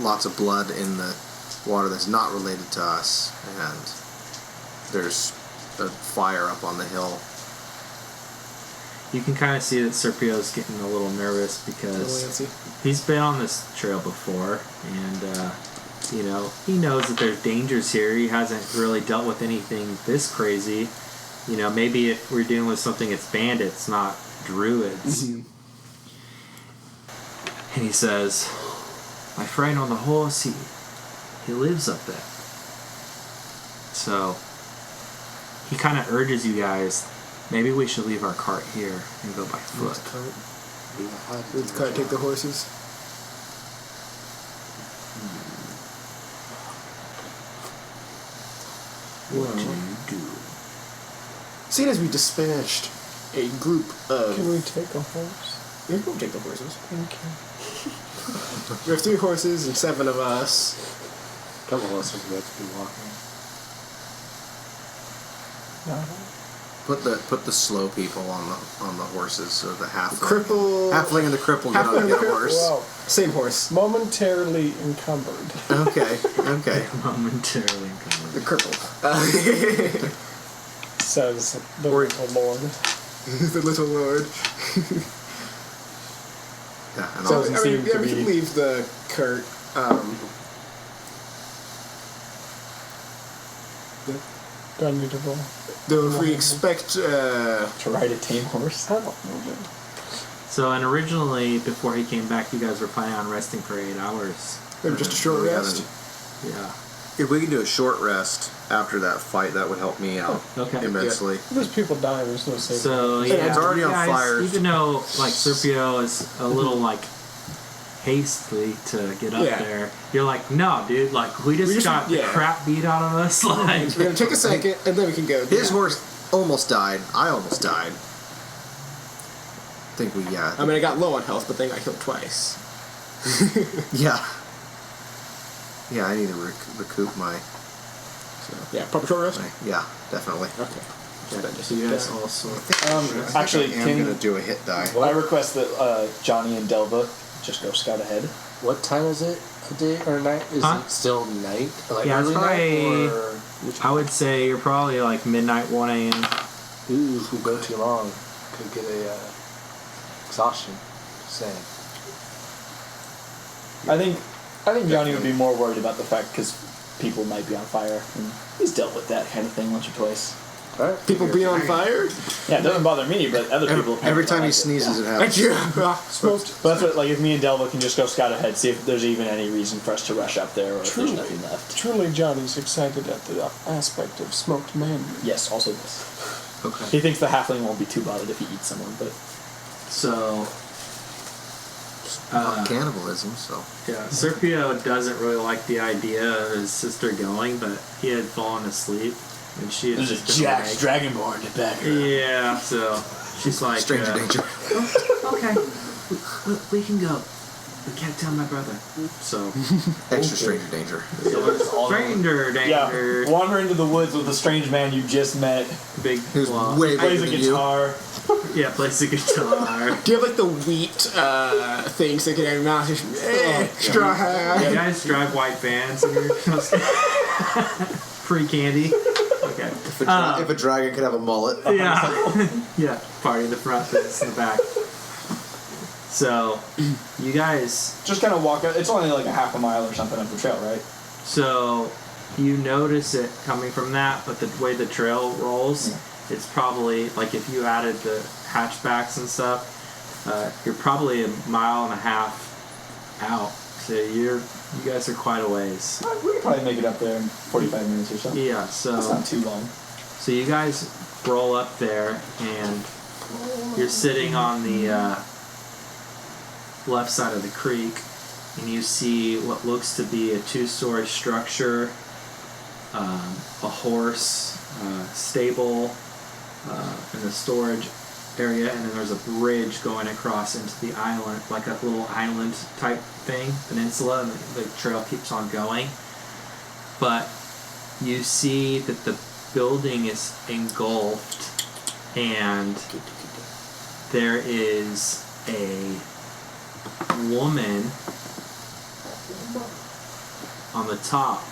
lots of blood in the water that's not related to us, and there's a fire up on the hill. You can kind of see that Serpio's getting a little nervous because he's been on this trail before, and he knows that there's dangers here. He hasn't really dealt with anything this crazy. Maybe if we're dealing with something, it's bandits, not druids. Mm-hmm. And he says, "My friend on the horse, he lives up there." So he kind of urges you guys, maybe we should leave our cart here and go by foot. Let's cart take the horses. What do you do? Seeing as we dispatched a group of... Can we take a horse? Yeah, we'll take the horses. Thank you. We have 3 horses and 7 of us. A couple of us are about to be walking. No. Put the slow people on the horses, so the Cripple... halfling and the cripple get on a horse. Well, Same horse. momentarily encumbered. Okay. Momentarily encumbered. The cripple. Says the little lord. The little lord. Yeah, and So- all Doesn't I seem mean, to we be- can leave the cart. Do I need to roll? Though if we expect... To ride a tame horse? I don't know. So, and originally, before he came back, you guys were planning on resting for 8 hours. maybe just a short We rest. Yeah. If we can do a short rest after that fight, that would help me out Okay. immensely. If there's people dying, there's no safety. So, yeah. it's already you on guys, fire. Even though, Serpio is a little, hastily to get up Yeah. there, you're like, no, dude, we just got the crap beat out of us. We're gonna take a second, and then we can go. His horse almost died. I almost died. I think I mean, I got low on health, but then I killed twice. Yeah. Yeah, I need to recoup my... Yeah, proper short rest? Yeah, definitely. Okay. So you guys also... Actually, I am going to do a hit die. I request that Johnny and Delva just go scout ahead. What time is it? A day or night? Is Huh? it still night? Like Yeah, it's early probably- night? Or I would say you're probably midnight, 1 a.m. ooh, if we go too long, could get a exhaustion. Just saying. I think Johnny would be more worried about the fact because people might be on fire. And he's dealt with that kind of thing once or twice. All right. People being on fire? Yeah, it doesn't bother me, but other people. Every time he like it. sneezes, Yeah. it happens. Smoked. But that's what, if me and Delva can just go scout ahead, see if there's even any reason for us to rush up there, or if Truly. there's nothing left. Truly, Johnny's excited at the aspect of smoked man. Yes, also this. Okay. He thinks the halfling won't be too bothered if he eats someone, but So... Not cannibalism, so... Yeah, Serpio doesn't really like the idea of his sister going, but he had fallen asleep, and she had there's a just been Jack's awake. Dragonborn to back her up. Yeah, so she's like, Stranger danger. okay, we can go. We can't tell my brother. So, Extra stranger danger. stranger danger. Yeah, wander into the woods with a strange man you just met. Big Who's block. way Plays bigger a than you. guitar. Yeah, plays the guitar. Do you have the wheat things that can have mouth? Straw hat. You guys drive white vans and you're free candy. Okay. If a dragon could have a mullet. Yeah. Yeah. Party in the front, business in the back. So, you guys. Just kind of walk out. It's only like a half a mile or something up the trail, right? So, you notice it coming from that, but the way the trail rolls, it's probably, if you added the hatchbacks and stuff, you're probably 1.5 miles out. So, you guys are quite a ways. We can probably make it up there in 45 minutes or so. Yeah, so. That's not too long. So, you guys roll up there, and you're sitting on the left side of the creek, and you see what looks to be a 2-story structure, a horse, stable, and a storage area, and then there's a bridge going across into the island, like a little island type thing, peninsula, and the trail keeps on going. But you see that the building is engulfed, and there is a woman on the top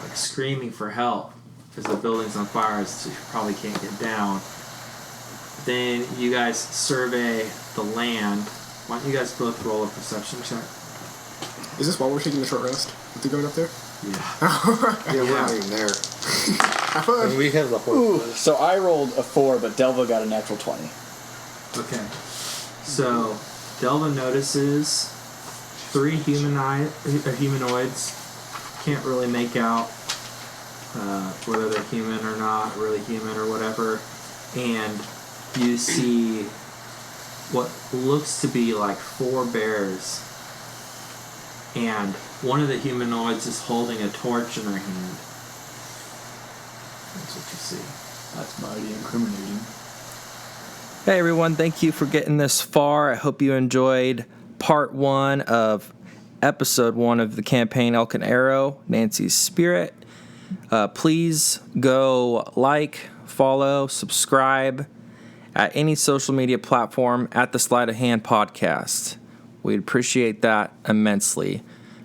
like screaming for help because the building's on fire, so you probably can't get down. Then you guys survey the land. Why don't you guys both roll a perception check? Is this while we're taking the short rest? With the going up there? Yeah. Yeah, we're not even there. Have fun. And we have the Ooh, horse. so I rolled a 4, but Delva got a natural 20. Okay. So Delva notices 3 humanoids. Can't really make out whether they're human or not, really human or whatever. And you see what looks to be like 4 bears. And one of the humanoids is holding a torch in their hand. That's what you see. That's mighty incriminating. Hey everyone, thank you for getting this far. I hope you enjoyed part 1 of episode 1 of the campaign Elk and Arrow, Nancy's Spirit. Please go like, follow, subscribe at any social media platform at the Sleight of Hand podcast. We'd appreciate that immensely.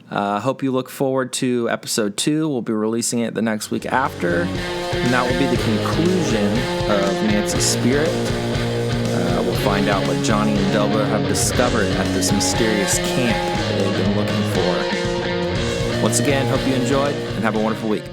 Hope you look forward to episode 2. We'll be releasing it the next week after, and that will be the conclusion of Nancy's Spirit. We'll find out what Johnny and Delva have discovered at this mysterious camp that they've been looking for. Once again, hope you enjoyed, and have a wonderful week.